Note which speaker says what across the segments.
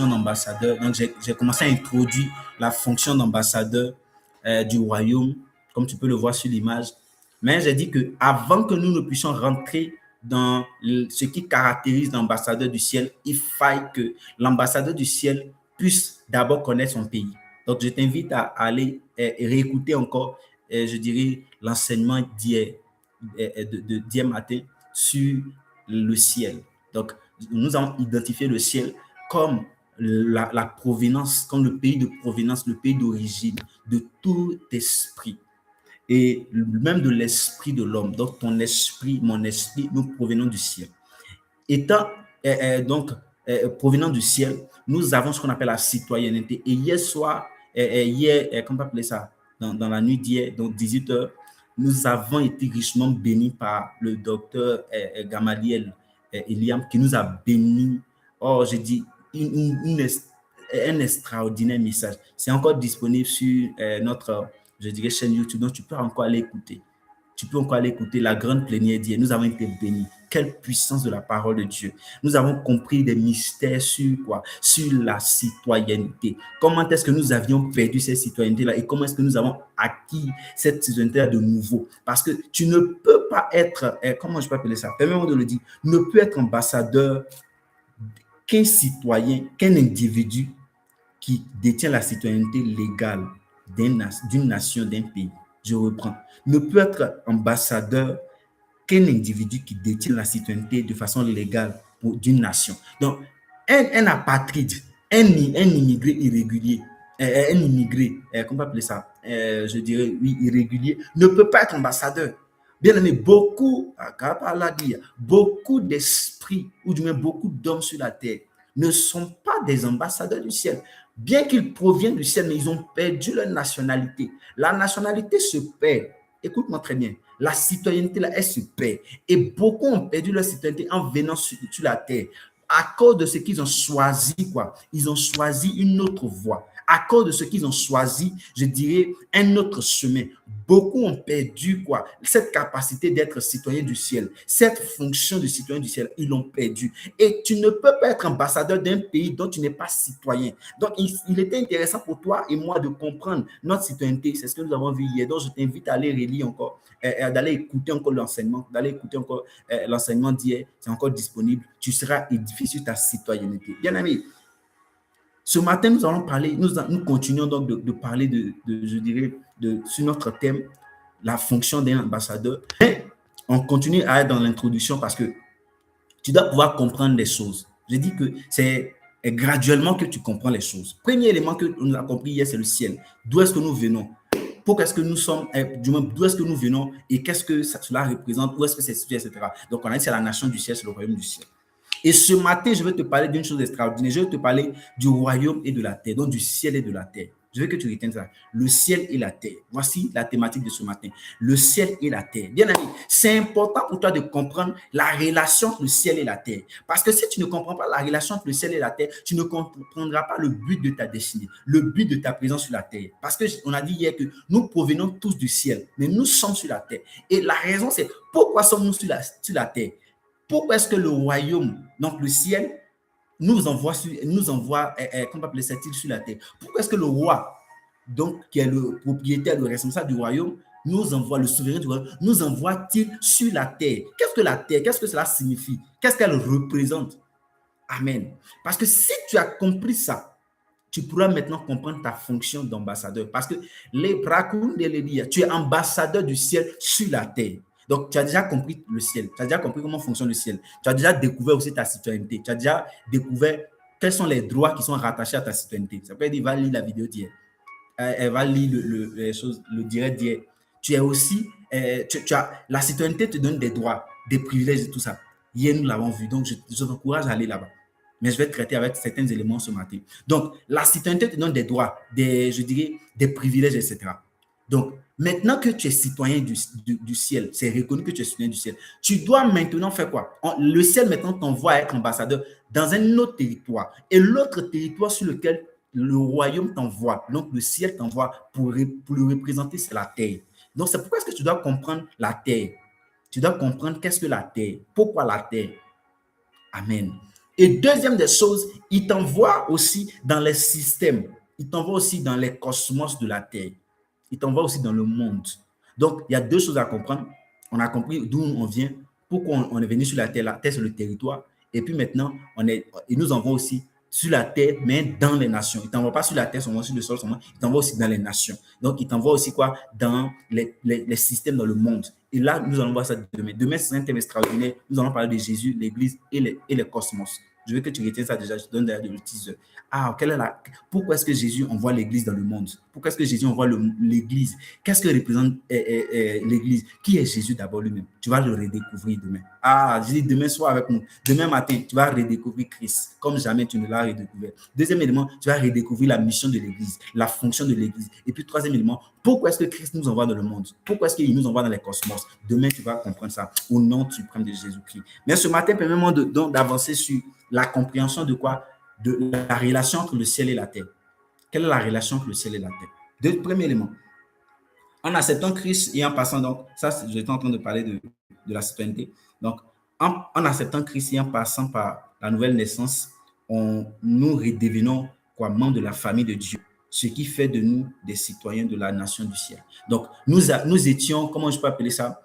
Speaker 1: d'ambassadeur. Donc, j'ai commencé à introduire la fonction d'ambassadeur du royaume, comme tu peux le voir sur l'image. Mais j'ai dit que avant que nous ne puissions rentrer dans ce qui caractérise l'ambassadeur du ciel, il faille que l'ambassadeur du ciel puisse d'abord connaître son pays. Donc, je t'invite à aller réécouter encore, je dirais, l'enseignement d'hier matin sur le ciel. Donc, nous avons identifié le ciel comme la provenance, comme le pays de provenance, le pays d'origine de tout esprit et même de l'esprit de l'homme. Donc, ton esprit, mon esprit, nous provenons du ciel. Étant provenant du ciel, nous avons ce qu'on appelle la citoyenneté. Et hier soir, comment on peut appeler ça, dans la nuit d'hier, donc 18 heures, nous avons été richement bénis par le docteur Gamaliel Eliam qui nous a bénis. Oh, j'ai dit, un extraordinaire message. C'est encore disponible sur notre, je dirais, chaîne YouTube, donc tu peux encore aller écouter. Tu peux encore aller écouter la grande plénière d'hier. Nous avons été bénis. Quelle puissance de la parole de Dieu. Nous avons compris des mystères sur quoi? Sur la citoyenneté. Comment est-ce que nous avions perdu cette citoyenneté-là et comment est-ce que nous avons acquis cette citoyenneté-là de nouveau? Parce que tu ne peux pas être, comment je peux appeler ça? Permets-moi de le dire, ne peux être ambassadeur qu'un citoyen, qu'un individu qui détient la citoyenneté légale d'une nation, d'un pays. Je reprends. Ne peut être ambassadeur qu'un individu qui détient la citoyenneté de façon légale d'une nation. Donc, un apatride, un immigré irrégulier, un immigré, comment on peut appeler ça, je dirais, oui, irrégulier, ne peut pas être ambassadeur. Bien aimé, beaucoup d'esprits, ou du moins beaucoup d'hommes sur la terre, ne sont pas des ambassadeurs du ciel. Bien qu'ils proviennent du ciel, mais ils ont perdu leur nationalité. La nationalité se perd. Écoute-moi très bien. La citoyenneté, là, elle se perd. Et beaucoup ont perdu leur citoyenneté en venant sur la terre. À cause de ce qu'ils ont choisi, quoi. Ils ont choisi une autre voie. À cause de ce qu'ils ont choisi, je dirais, un autre chemin. Beaucoup ont perdu, quoi, cette capacité d'être citoyen du ciel. Cette fonction de citoyen du ciel, ils l'ont perdu. Et tu ne peux pas être ambassadeur d'un pays dont tu n'es pas citoyen. Donc, il était intéressant pour toi et moi de comprendre notre citoyenneté. C'est ce que nous avons vu hier. Donc, je t'invite à aller relire encore, d'aller écouter encore l'enseignement, d'hier. C'est encore disponible. Tu seras édifié sur ta citoyenneté. Bien aimé, ce matin, nous allons parler, nous continuons donc de parler je dirais, sur notre thème, la fonction d'un ambassadeur. Mais on continue à être dans l'introduction parce que tu dois pouvoir comprendre les choses. Je dis que c'est graduellement que tu comprends les choses. Premier élément que nous avons compris hier, c'est le ciel. D'où est-ce que nous venons? Pourquoi est-ce que nous sommes, du moins, d'où est-ce que nous venons et qu'est-ce que cela représente, où est-ce que c'est situé, etc. Donc, on a dit c'est la nation du ciel, c'est le royaume du ciel. Et ce matin, je vais te parler d'une chose extraordinaire. Je vais te parler du royaume et de la terre, donc du ciel et de la terre. Je veux que tu retiennes ça. Le ciel et la terre. Voici la thématique de ce matin. Le ciel et la terre. Bien aimé, c'est important pour toi de comprendre la relation entre le ciel et la terre. Parce que si tu ne comprends pas la relation entre le ciel et la terre, tu ne comprendras pas le but de ta destinée, le but de ta présence sur la terre. Parce qu'on a dit hier que nous provenons tous du ciel, mais nous sommes sur la terre. Et la raison, c'est pourquoi sommes-nous sur la terre? Pourquoi est-ce que le royaume, donc le ciel, nous envoie comment appeler cette île sur la terre? Pourquoi est-ce que le roi, donc qui est le propriétaire, le responsable du royaume, nous envoie, le souverain du royaume, nous envoie-t-il sur la terre? Qu'est-ce que la terre? Qu'est-ce que cela signifie? Qu'est-ce qu'elle représente? Amen. Parce que si tu as compris ça, tu pourras maintenant comprendre ta fonction d'ambassadeur. Parce que tu es ambassadeur du ciel sur la terre. Donc, tu as déjà compris le ciel. Tu as déjà compris comment fonctionne le ciel. Tu as déjà découvert aussi ta citoyenneté. Tu as déjà découvert quels sont les droits qui sont rattachés à ta citoyenneté. Ça peut dire, va lire la vidéo d'hier. Elle va lire le direct d'hier. Tu es aussi, la citoyenneté te donne des droits, des privilèges et tout ça. Hier, nous l'avons vu. Donc, je t'encourage à aller là-bas. Mais je vais traiter avec certains éléments ce matin. Donc, la citoyenneté te donne des droits, je dirais, des privilèges, etc. Donc, maintenant que tu es citoyen du ciel, c'est reconnu que tu es citoyen du ciel, tu dois maintenant faire quoi? Le ciel maintenant t'envoie à être ambassadeur dans un autre territoire. Et l'autre territoire sur lequel le royaume t'envoie, donc le ciel t'envoie pour le représenter, c'est la terre. Donc, c'est pourquoi est-ce que tu dois comprendre la terre. Tu dois comprendre qu'est-ce que la terre, pourquoi la terre. Amen. Et deuxième des choses, il t'envoie aussi dans les systèmes. Il t'envoie aussi dans les cosmos de la Terre. Il t'envoie aussi dans le monde. Donc, il y a deux choses à comprendre. On a compris d'où on vient, pourquoi on est venu sur la Terre. La Terre, c'est le territoire. Et puis maintenant, il nous envoie aussi sur la terre, mais dans les nations. Il ne t'envoie pas sur la terre seulement, sur le sol seulement, il t'envoie aussi dans les nations. Donc, il t'envoie aussi quoi? Dans les systèmes dans le monde. Et là, nous allons voir ça demain. Demain, c'est un thème extraordinaire. Nous allons parler de Jésus, l'Église et les cosmos. Je veux que tu retiennes ça déjà. Je te donne d'ailleurs le teaser. Pourquoi est-ce que Jésus envoie l'Église dans le monde? Pourquoi est-ce que Jésus envoie l'Église? Qu'est-ce que représente l'Église? Qui est Jésus d'abord lui-même? Tu vas le redécouvrir demain. Je dis demain soir avec nous. Demain matin, tu vas redécouvrir Christ comme jamais tu ne l'as redécouvert. Deuxième élément, tu vas redécouvrir la mission de l'Église, la fonction de l'Église. Et puis troisième élément, pourquoi est-ce que Christ nous envoie dans le monde? Pourquoi est-ce qu'il nous envoie dans les cosmos? Demain, tu vas comprendre ça au nom suprême de Jésus-Christ. Mais ce matin, permets-moi d'avancer sur la compréhension de quoi? De la relation entre le ciel et la terre. Quelle est la relation entre le ciel et la terre? Premier élément, en acceptant Christ et en passant, donc, ça, j'étais en train de parler de la citoyenneté. Donc, en acceptant Christ et en passant par la nouvelle naissance, nous redevenons quoi? Membres de la famille de Dieu, ce qui fait de nous des citoyens de la nation du ciel. Donc, nous étions, comment je peux appeler ça?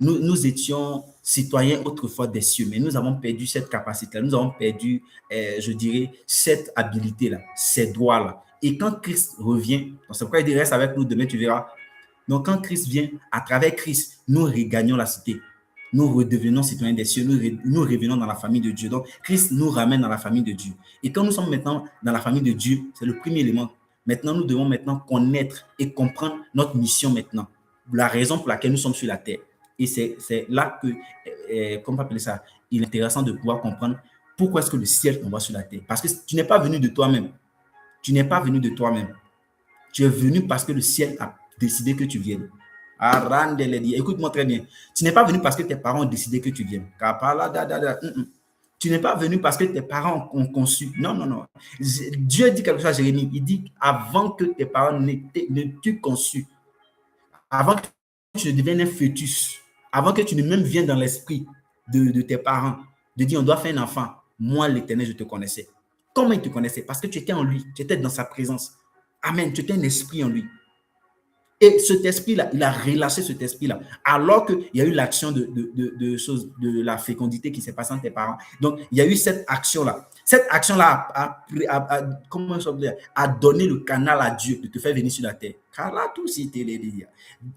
Speaker 1: Nous étions citoyens autrefois des cieux, mais nous avons perdu cette capacité-là, nous avons perdu, je dirais, cette habilité-là, ces droits-là. Et quand Christ revient, c'est pourquoi il dit reste avec nous, demain tu verras. Donc quand Christ vient, à travers Christ, nous regagnons la cité. Nous redevenons citoyens des cieux, nous revenons dans la famille de Dieu. Donc Christ nous ramène dans la famille de Dieu. Et quand nous sommes maintenant dans la famille de Dieu, c'est le premier élément. Maintenant, nous devons maintenant connaître et comprendre notre mission maintenant. La raison pour laquelle nous sommes sur la terre. Et c'est là que, comment on peut appeler ça, il est intéressant de pouvoir comprendre pourquoi est-ce que le ciel t'envoie sur la terre. Parce que tu n'es pas venu de toi-même. Tu n'es pas venu de toi-même. Tu es venu parce que le ciel a décidé que tu viennes. Écoute-moi très bien. Tu n'es pas venu parce que tes parents ont décidé que tu viennes. Tu n'es pas venu parce que tes parents ont conçu. Non, non, non. Dieu dit quelque chose à Jérémie. Il dit avant que tes parents ne t'aient conçu, avant que tu ne deviennes un fœtus, avant que tu ne même viennes dans l'esprit de tes parents, de dire on doit faire un enfant, moi l'Éternel, je te connaissais. Comment il te connaissait? Parce que tu étais en lui, tu étais dans sa présence. Amen, tu étais un esprit en lui. Et cet esprit-là, il a relâché cet esprit-là, alors qu'il y a eu l'action de la fécondité qui s'est passée entre tes parents. Donc, il y a eu cette action-là. Cette action-là a donné le canal à Dieu de te faire venir sur la terre. Car là, tout c'était les délires.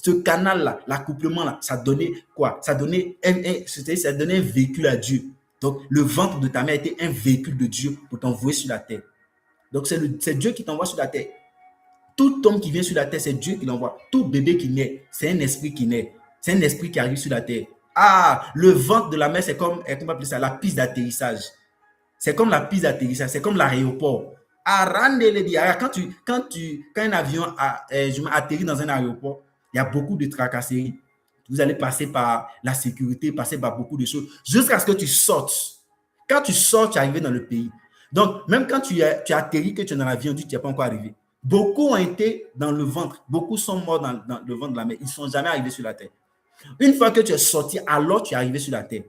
Speaker 1: Ce canal-là, l'accouplement-là, ça donnait quoi? Ça donnait un véhicule à Dieu. Donc, le ventre de ta mère était un véhicule de Dieu pour t'envoyer sur la terre. Donc, c'est Dieu qui t'envoie sur la terre. Tout homme qui vient sur la terre, c'est Dieu qui l'envoie. Tout bébé qui naît, c'est un esprit qui naît. C'est un esprit qui arrive sur la terre. Le ventre de la mère, c'est comme, comment on appelle ça, la piste d'atterrissage. C'est comme la piste d'atterrissage, c'est comme l'aéroport. Quand un avion atterrit dans un aéroport, il y a beaucoup de tracasseries. Vous allez passer par la sécurité, passer par beaucoup de choses, jusqu'à ce que tu sortes. Quand tu sors, tu es arrivé dans le pays. Donc, même quand tu atterris, que tu es dans l'avion, tu n'es pas encore arrivé. Beaucoup ont été dans le ventre. Beaucoup sont morts dans le ventre de la mer. Ils ne sont jamais arrivés sur la terre. Une fois que tu es sorti, alors tu es arrivé sur la terre.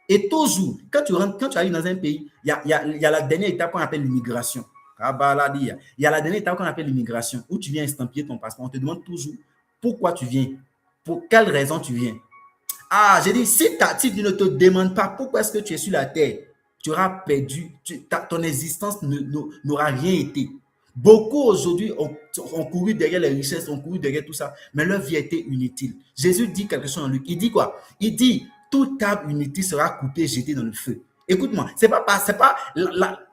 Speaker 1: Et toujours, quand tu arrives dans un pays, il y a la dernière étape qu'on appelle l'immigration. Il y a la dernière étape qu'on appelle l'immigration, où tu viens estampiller ton passeport. On te demande toujours pourquoi tu viens, pour quelle raison tu viens. J'ai dit, si tu ne te demandes pas pourquoi est-ce que tu es sur la terre, tu auras perdu, ton existence n'aura rien été. Beaucoup aujourd'hui ont couru derrière les richesses, ont couru derrière tout ça, mais leur vie a été inutile. Jésus dit quelque chose en Luc. Il dit quoi? Il dit, toute table inutile sera coupée, jetée dans le feu. Écoute-moi,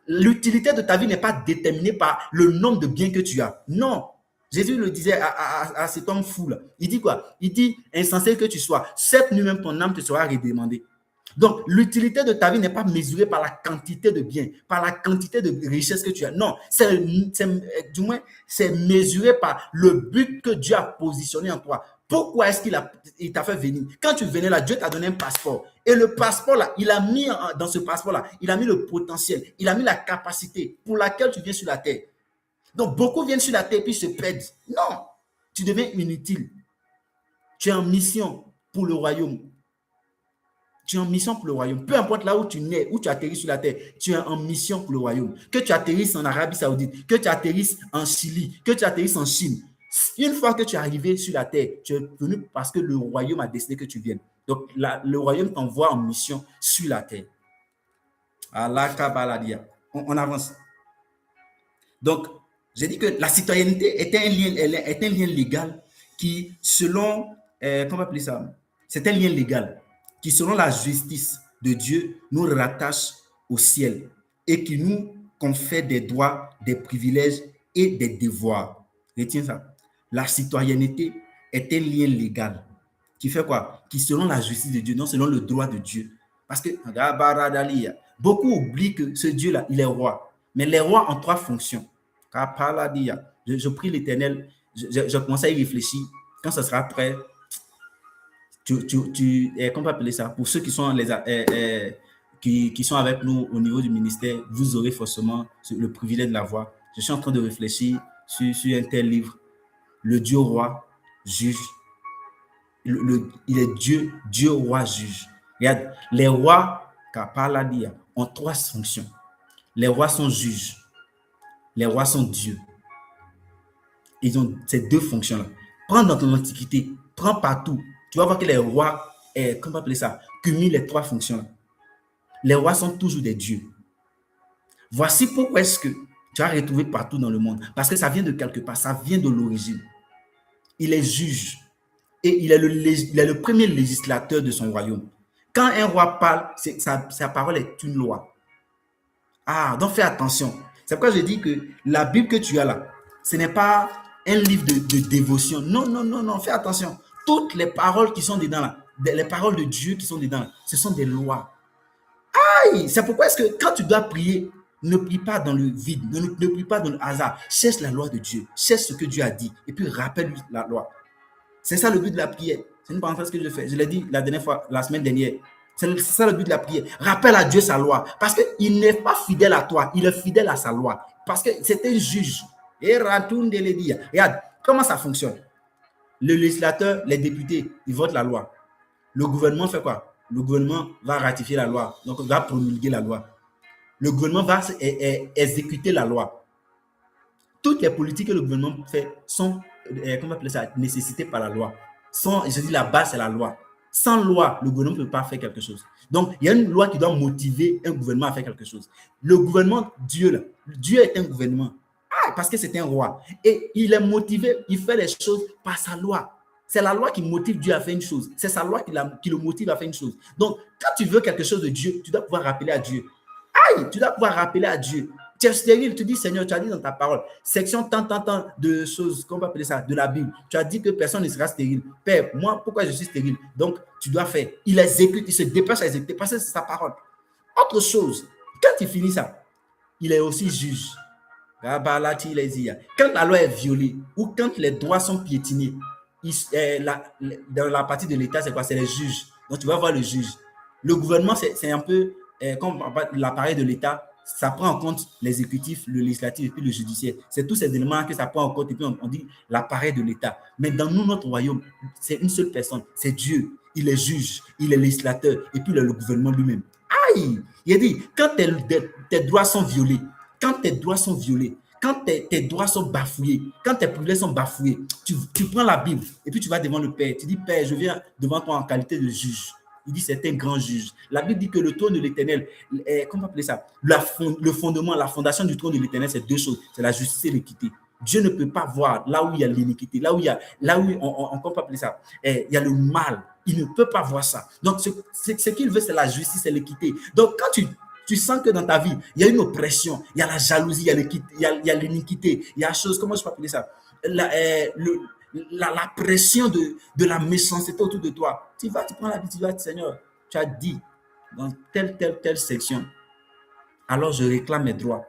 Speaker 1: l'utilité de ta vie n'est pas déterminée par le nombre de biens que tu as. Non. Jésus le disait à cet homme fou là. Il dit quoi? Il dit, insensé que tu sois, cette nuit même ton âme te sera redemandée. Donc, l'utilité de ta vie n'est pas mesurée par la quantité de biens, par la quantité de richesses que tu as. Non, du moins, c'est mesuré par le but que Dieu a positionné en toi. Pourquoi est-ce qu'il t'a fait venir? Quand tu venais là, Dieu t'a donné un passeport. Et le passeport là, il a mis dans ce passeport là, il a mis le potentiel, il a mis la capacité pour laquelle tu viens sur la terre. Donc, beaucoup viennent sur la terre puis se perdent. Non, tu deviens inutile. Tu es en mission pour le royaume. Tu es en mission pour le royaume. Peu importe là où tu nais, où tu atterris sur la terre, tu es en mission pour le royaume. Que tu atterrisses en Arabie Saoudite, que tu atterrisses en Chili, que tu atterrisses en Chine. Une fois que tu es arrivé sur la terre, tu es venu parce que le royaume a décidé que tu viennes. Donc, le royaume t'envoie en mission sur la terre. Allah Kabaladia. On avance. Donc, j'ai dit que la citoyenneté est un lien légal qui, selon, comment on va appeler ça? C'est un lien légal qui, selon la justice de Dieu, nous rattache au ciel et qui nous confère des droits, des privilèges et des devoirs. Retiens ça. La citoyenneté est un lien légal qui fait quoi? Qui, selon la justice de Dieu, non selon le droit de Dieu. Parce que, beaucoup oublient que ce Dieu-là, il est roi. Mais les rois ont 3 fonctions. Je prie l'Éternel, je commence à y réfléchir. Quand ça sera prêt, comment on peut appeler ça? Pour ceux qui sont, qui sont avec nous au niveau du ministère, vous aurez forcément le privilège de la voir. Je suis en train de réfléchir sur un tel livre. Le Dieu roi, juge. Il est Dieu roi, juge. Regarde, les rois, ont 3 fonctions. Les rois sont juges. Les rois sont dieux. Ils ont ces 2 fonctions-là. Prends dans ton antiquité, prends partout. Tu vas voir que les rois, comment on appeler ça, cumulent les 3 fonctions-là. Les rois sont toujours des dieux. Voici pourquoi est-ce que tu as retrouvé partout dans le monde. Parce que ça vient de quelque part, ça vient de l'origine. Il est juge et il est le premier législateur de son royaume. Quand un roi parle, sa parole est une loi. Ah, donc fais attention. C'est pourquoi je dis que la Bible que tu as là, ce n'est pas un livre de dévotion. Non, non, non, non, fais attention. Toutes les paroles qui sont dedans là, les paroles de Dieu qui sont dedans là, ce sont des lois. Aïe, c'est pourquoi est-ce que quand tu dois prier, ne prie pas dans le vide, ne prie pas dans le hasard. Cherche la loi de Dieu, cherche ce que Dieu a dit et puis rappelle-lui la loi. C'est ça le but de la prière. C'est une parenthèse que je fais. Je l'ai dit la dernière fois, la semaine dernière. C'est ça le but de la prière. Rappelle à Dieu sa loi. Parce qu'il n'est pas fidèle à toi, il est fidèle à sa loi. Parce que c'est un juge. Et regarde, comment ça fonctionne. Le législateur, les députés, ils votent la loi. Le gouvernement fait quoi? Le gouvernement va ratifier la loi. Donc, il va promulguer la loi. Le gouvernement va exécuter la loi. Toutes les politiques que le gouvernement fait sont, comment on appelle ça, nécessitées par la loi. Je dis la base, c'est la loi. Sans loi, le gouvernement ne peut pas faire quelque chose. Donc, il y a une loi qui doit motiver un gouvernement à faire quelque chose. Le gouvernement, Dieu est un gouvernement. Ah, parce que c'est un roi. Et il est motivé, il fait les choses par sa loi. C'est la loi qui motive Dieu à faire une chose. C'est sa loi qui le motive à faire une chose. Donc, quand tu veux quelque chose de Dieu, tu dois pouvoir rappeler à Dieu. Aïe, tu dois pouvoir rappeler à Dieu. Tu es stérile, tu dis, Seigneur, tu as dit dans ta parole, section tant de choses, comment on peut appeler ça, de la Bible. Tu as dit que personne ne sera stérile. Père, moi, pourquoi je suis stérile? Donc, tu dois faire. Il exécute, il se dépêche à exécuter parce que c'est sa parole. Autre chose, quand il finit ça, il est aussi juge. Quand la loi est violée ou quand les droits sont piétinés, dans la partie de l'État, c'est quoi? C'est les juges. Donc, tu vas voir le juge. Le gouvernement, c'est un peu comme l'appareil de l'État. Ça prend en compte l'exécutif, le législatif et puis le judiciaire. C'est tous ces éléments que ça prend en compte et puis on dit l'appareil de l'État. Mais dans nous, notre royaume, c'est une seule personne, c'est Dieu. Il est juge, il est législateur et puis il est le gouvernement lui-même. Aïe! Il a dit, quand tes droits sont violés, quand tes droits sont violés, quand tes droits sont bafoués, quand tes privilèges sont bafoués, tu prends la Bible et puis tu vas devant le Père. Tu dis, Père, je viens devant toi en qualité de juge. Il dit c'est un grand juge. La Bible dit que le trône de l'Éternel, comment appeler ça? Le fondement, la fondation du trône de l'Éternel, c'est 2 choses. C'est la justice et l'équité. Dieu ne peut pas voir là où il y a l'iniquité, là où on comment appeler ça? Il y a le mal. Il ne peut pas voir ça. Donc, ce qu'il veut, c'est la justice et l'équité. Donc, quand tu sens que dans ta vie, il y a une oppression, il y a la jalousie, il y a l'iniquité, il y a la chose, comment je peux appeler ça? La pression de la méchanceté autour de toi. Tu prends la vie, tu vas dire, Seigneur, tu as dit dans telle section, alors je réclame mes droits.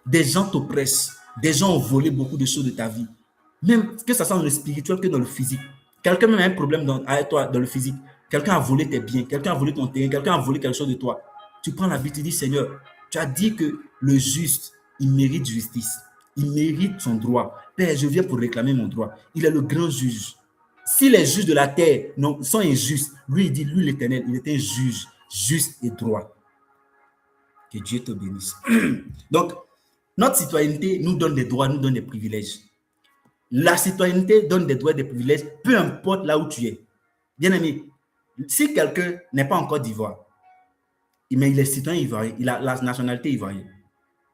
Speaker 1: Des gens t'oppressent, des gens ont volé beaucoup de choses de ta vie. Même que ça soit dans le spirituel que dans le physique. Quelqu'un même a un problème avec toi dans le physique. Quelqu'un a volé tes biens, quelqu'un a volé ton terrain, quelqu'un a volé quelque chose de toi. Tu prends la vie, tu dis, Seigneur, tu as dit que le juste, il mérite justice. Il mérite son droit. Père, je viens pour réclamer mon droit. Il est le grand juge. Si les juges de la terre sont injustes, lui, il dit, lui, l'Éternel, il est un juge. juste et droit. Que Dieu te bénisse. Donc, notre citoyenneté nous donne des droits, nous donne des privilèges. La citoyenneté donne des droits et des privilèges, peu importe là où tu es. Bien aimé, si quelqu'un n'est pas en Côte d'Ivoire, mais il est citoyen ivoirien, il a la nationalité ivoirienne,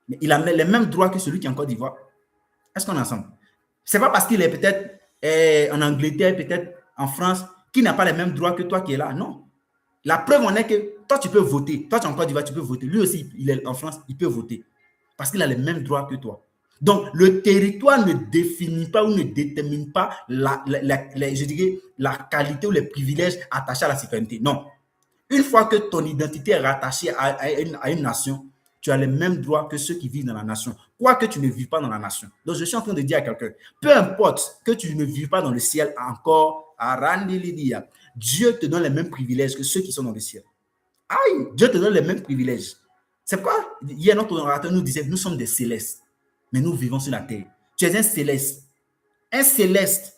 Speaker 1: mais il a les mêmes droits que celui qui est en Côte d'Ivoire. Est-ce qu'on est ensemble? Ce n'est pas parce qu'il est peut-être en Angleterre, peut-être en France, qu'il n'a pas les mêmes droits que toi qui es là. Non. La preuve en est que toi, tu peux voter. Toi, tu es en Côte d'Ivoire, tu peux voter. Lui aussi, il est en France, il peut voter. Parce qu'il a les mêmes droits que toi. Donc, le territoire ne définit pas ou ne détermine pas je dirais, la qualité ou les privilèges attachés à la citoyenneté. Non. Une fois que ton identité est rattachée à une nation, tu as les mêmes droits que ceux qui vivent dans la nation, quoique tu ne vives pas dans la nation. Donc, je suis en train de dire à quelqu'un, peu importe que tu ne vives pas dans le ciel encore, Dieu te donne les mêmes privilèges que ceux qui sont dans le ciel. Aïe, Dieu te donne les mêmes privilèges. C'est pourquoi hier notre orateur nous disait, nous sommes des célestes, mais nous vivons sur la terre. Tu es un céleste. Un céleste,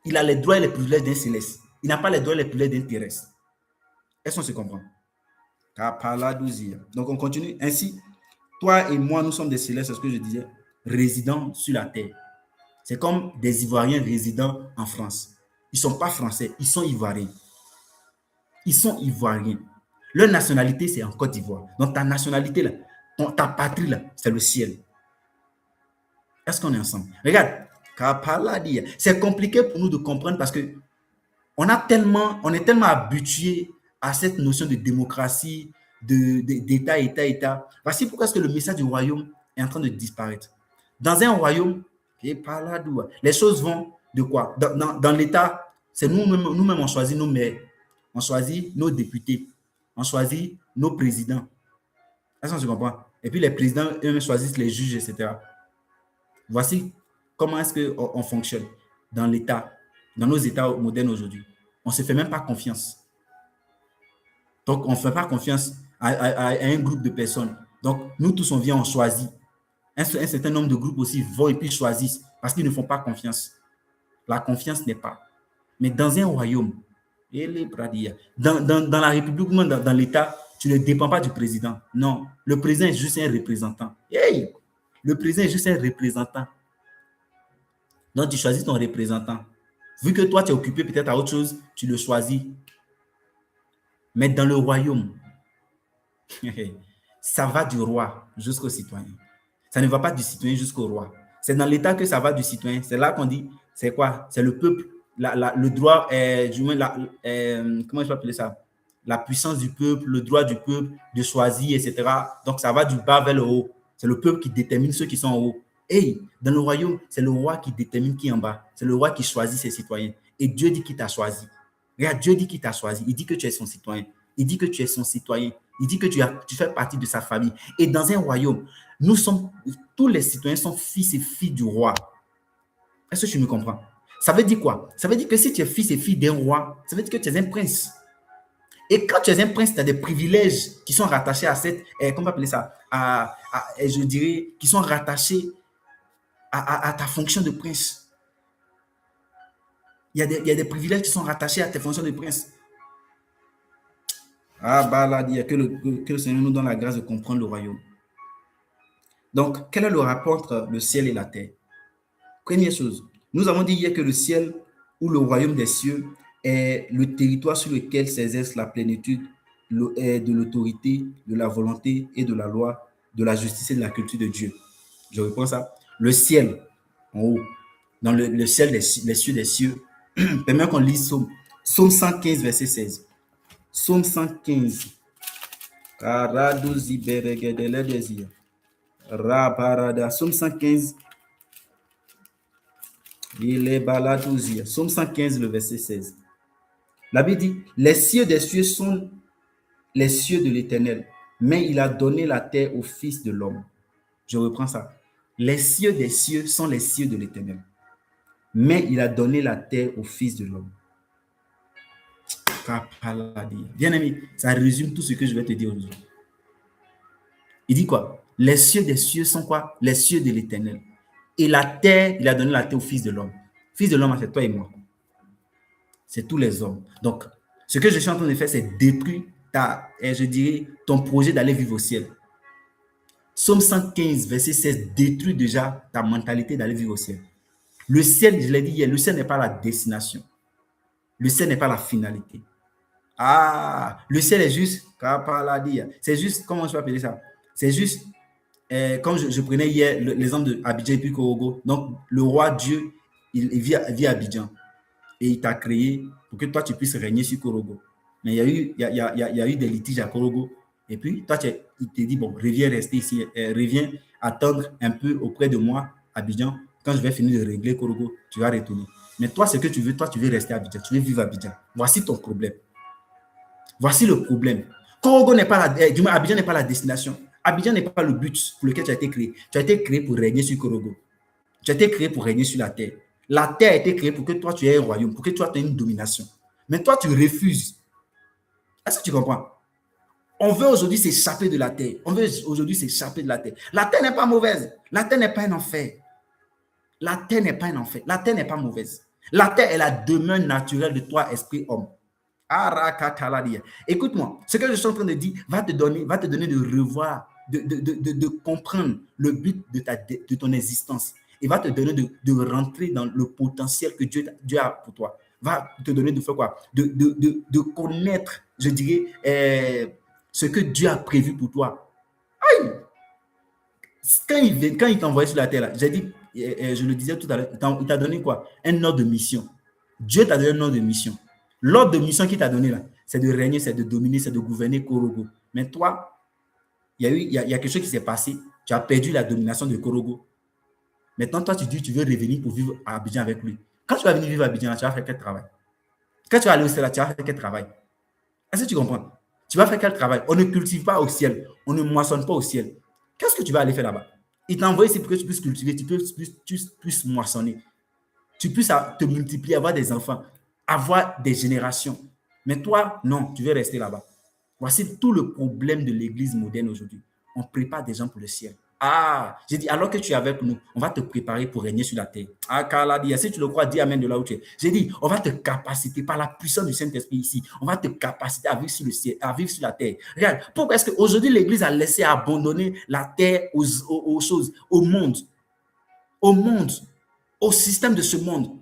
Speaker 1: il a les droits et les privilèges d'un céleste. Il n'a pas les droits et les privilèges d'un terrestre. Est-ce qu'on se comprend? Donc on continue. Ainsi, toi et moi, nous sommes des célestes, c'est ce que je disais, résidents sur la terre. C'est comme des Ivoiriens résidant en France. Ils ne sont pas français, ils sont Ivoiriens. Ils sont Ivoiriens. Leur nationalité, c'est en Côte d'Ivoire. Donc ta nationalité, là, ta patrie, là, c'est le ciel. Est-ce qu'on est ensemble? Regarde, c'est compliqué pour nous de comprendre parce que on est tellement habitué à cette notion de démocratie, d'État, État. Voici pourquoi est-ce que le message du royaume est en train de disparaître. Dans un royaume, les choses vont de quoi? Dans l'État, c'est nous-mêmes on choisit nos maires, on choisit nos députés, on choisit nos présidents. Est-ce qu'on se comprend? Et puis les présidents eux-mêmes choisissent les juges, etc. Voici comment est-ce qu'on fonctionne dans l'État, dans nos États modernes aujourd'hui. On ne se fait même pas confiance. Donc, on ne fait pas confiance à un groupe de personnes. Donc, nous tous, on vient, on choisit. Un certain nombre de groupes aussi vont et puis choisissent parce qu'ils ne font pas confiance. La confiance n'est pas. Mais dans un royaume, dans la République ou dans l'État, tu ne dépends pas du président. Non, le président est juste un représentant. Hey! Le président est juste un représentant. Donc, tu choisis ton représentant. Vu que toi, tu es occupé peut-être à autre chose, tu le choisis. Mais dans le royaume, ça va du roi jusqu'au citoyen. Ça ne va pas du citoyen jusqu'au roi. C'est dans l'État que ça va du citoyen. C'est là qu'on dit, c'est quoi? C'est le peuple, le droit, du moins, comment je peux appeler ça? La puissance du peuple, le droit du peuple de choisir, etc. Donc, ça va du bas vers le haut. C'est le peuple qui détermine ceux qui sont en haut. Et dans le royaume, c'est le roi qui détermine qui est en bas. C'est le roi qui choisit ses citoyens. Et Dieu dit qu'il t'a choisi. Regarde, Dieu dit qu'il t'a choisi. Il dit que tu es son citoyen. Il dit que tu es son citoyen. Il dit que tu fais partie de sa famille. Et dans un royaume, tous les citoyens sont fils et filles du roi. Est-ce que tu me comprends? Ça veut dire quoi? Ça veut dire que si tu es fils et fille d'un roi, ça veut dire que tu es un prince. Et quand tu es un prince, tu as des privilèges qui sont rattachés à cette, comment on peut appeler ça? Je dirais, qui sont rattachés à ta fonction de prince. Il y a des privilèges qui sont rattachés à tes fonctions de prince. Que le Seigneur nous donne la grâce de comprendre le royaume. Donc, quel est le rapport entre le ciel et la terre? Première chose, nous avons dit hier que le ciel ou le royaume des cieux est le territoire sur lequel s'exerce la plénitude de l'autorité, de la volonté et de la loi, de la justice et de la culture de Dieu. Je reprends ça. Le ciel, en haut, dans le ciel les cieux des cieux. Permets qu'on lise Psaume 115, verset 16. Psaume 115. Psaume 115. Psaume 115, le verset 16. La Bible dit, les cieux des cieux sont les cieux de l'Éternel, mais il a donné la terre au Fils de l'homme. Je reprends ça. Les cieux des cieux sont les cieux de l'Éternel, mais il a donné la terre au Fils de l'homme. Bien aimé, ça résume tout ce que je vais te dire aujourd'hui. Il dit quoi? Les cieux des cieux sont quoi? Les cieux de l'Éternel. Et la terre, il a donné la terre au Fils de l'homme. Fils de l'homme, c'est toi et moi. C'est tous les hommes. Donc, ce que je suis en train de faire, c'est détruire je dirais, ton projet d'aller vivre au ciel. Psaume 115, verset 16, détruit déjà ta mentalité d'aller vivre au ciel. Le ciel, je l'ai dit hier, le ciel n'est pas la destination. Le ciel n'est pas la finalité. Ah, le ciel est juste, c'est juste, comment je peux appeler ça? C'est juste, comme je prenais hier l'exemple de Abidjan et puis Korogo. Donc, le roi Dieu, il vit à Abidjan et il t'a créé pour que toi, tu puisses régner sur Korogo. Mais il y a eu des litiges à Korogo. Et puis, toi, il te dit, bon, reviens rester ici, reviens attendre un peu auprès de moi, Abidjan. Quand je vais finir de régler Korogo, tu vas retourner. Mais toi, ce que tu veux, toi, tu veux rester à Abidjan. Tu veux vivre à Abidjan. Voici ton problème. Voici le problème. Korogo n'est pas du moins, Abidjan n'est pas la destination. Abidjan n'est pas le but pour lequel tu as été créé. Tu as été créé pour régner sur Korogo. Tu as été créé pour régner sur la terre. La terre a été créée pour que toi, tu aies un royaume, pour que toi, tu aies une domination. Mais toi, tu refuses. Est-ce que tu comprends? On veut aujourd'hui s'échapper de la terre. On veut aujourd'hui s'échapper de la terre. La terre n'est pas mauvaise. La terre n'est pas un enfer. La terre n'est pas un enfer. La terre n'est pas mauvaise. La terre est la demeure naturelle de toi, esprit homme. Écoute-moi, ce que je suis en train de dire va te donner de revoir, de comprendre le but de ton existence. Et va te donner de rentrer dans le potentiel que Dieu a pour toi. Va te donner de faire quoi? De connaître, je dirais, ce que Dieu a prévu pour toi. Aïe! Quand il t'a envoyé sur la terre, là, j'ai dit, je le disais tout à l'heure, il t'a donné quoi? Un ordre de mission. Dieu t'a donné un ordre de mission. L'ordre de mission qu'il t'a donné là, c'est de régner, c'est de dominer, c'est de gouverner Korogo. Mais toi, il y a quelque chose qui s'est passé. Tu as perdu la domination de Korogo. Maintenant, toi, tu dis tu veux revenir pour vivre à Abidjan avec lui. Quand tu vas venir vivre à Abidjan, tu vas faire quel travail? Quand tu vas aller au ciel, tu vas faire quel travail? Est-ce que tu comprends? Tu vas faire quel travail? On ne cultive pas au ciel. On ne moissonne pas au ciel. Qu'est-ce que tu vas aller faire là-bas? Il t'a envoyé ici pour que tu puisses cultiver, tu puisses moissonner. Tu puisses te multiplier, avoir des enfants, avoir des générations. Mais toi, non, tu veux rester là-bas. Voici tout le problème de l'église moderne aujourd'hui. On prépare des gens pour le ciel. Ah, j'ai dit, alors que tu es avec nous, on va te préparer pour régner sur la terre. Ah, Kaladia, si tu le crois, dis Amen de là où tu es. J'ai dit, on va te capaciter par la puissance du Saint-Esprit ici. On va te capaciter à vivre sur le ciel, à vivre sur la terre. Regarde, pourquoi est-ce qu'aujourd'hui l'église a laissé abandonner la terre aux choses, au monde, au système de ce monde?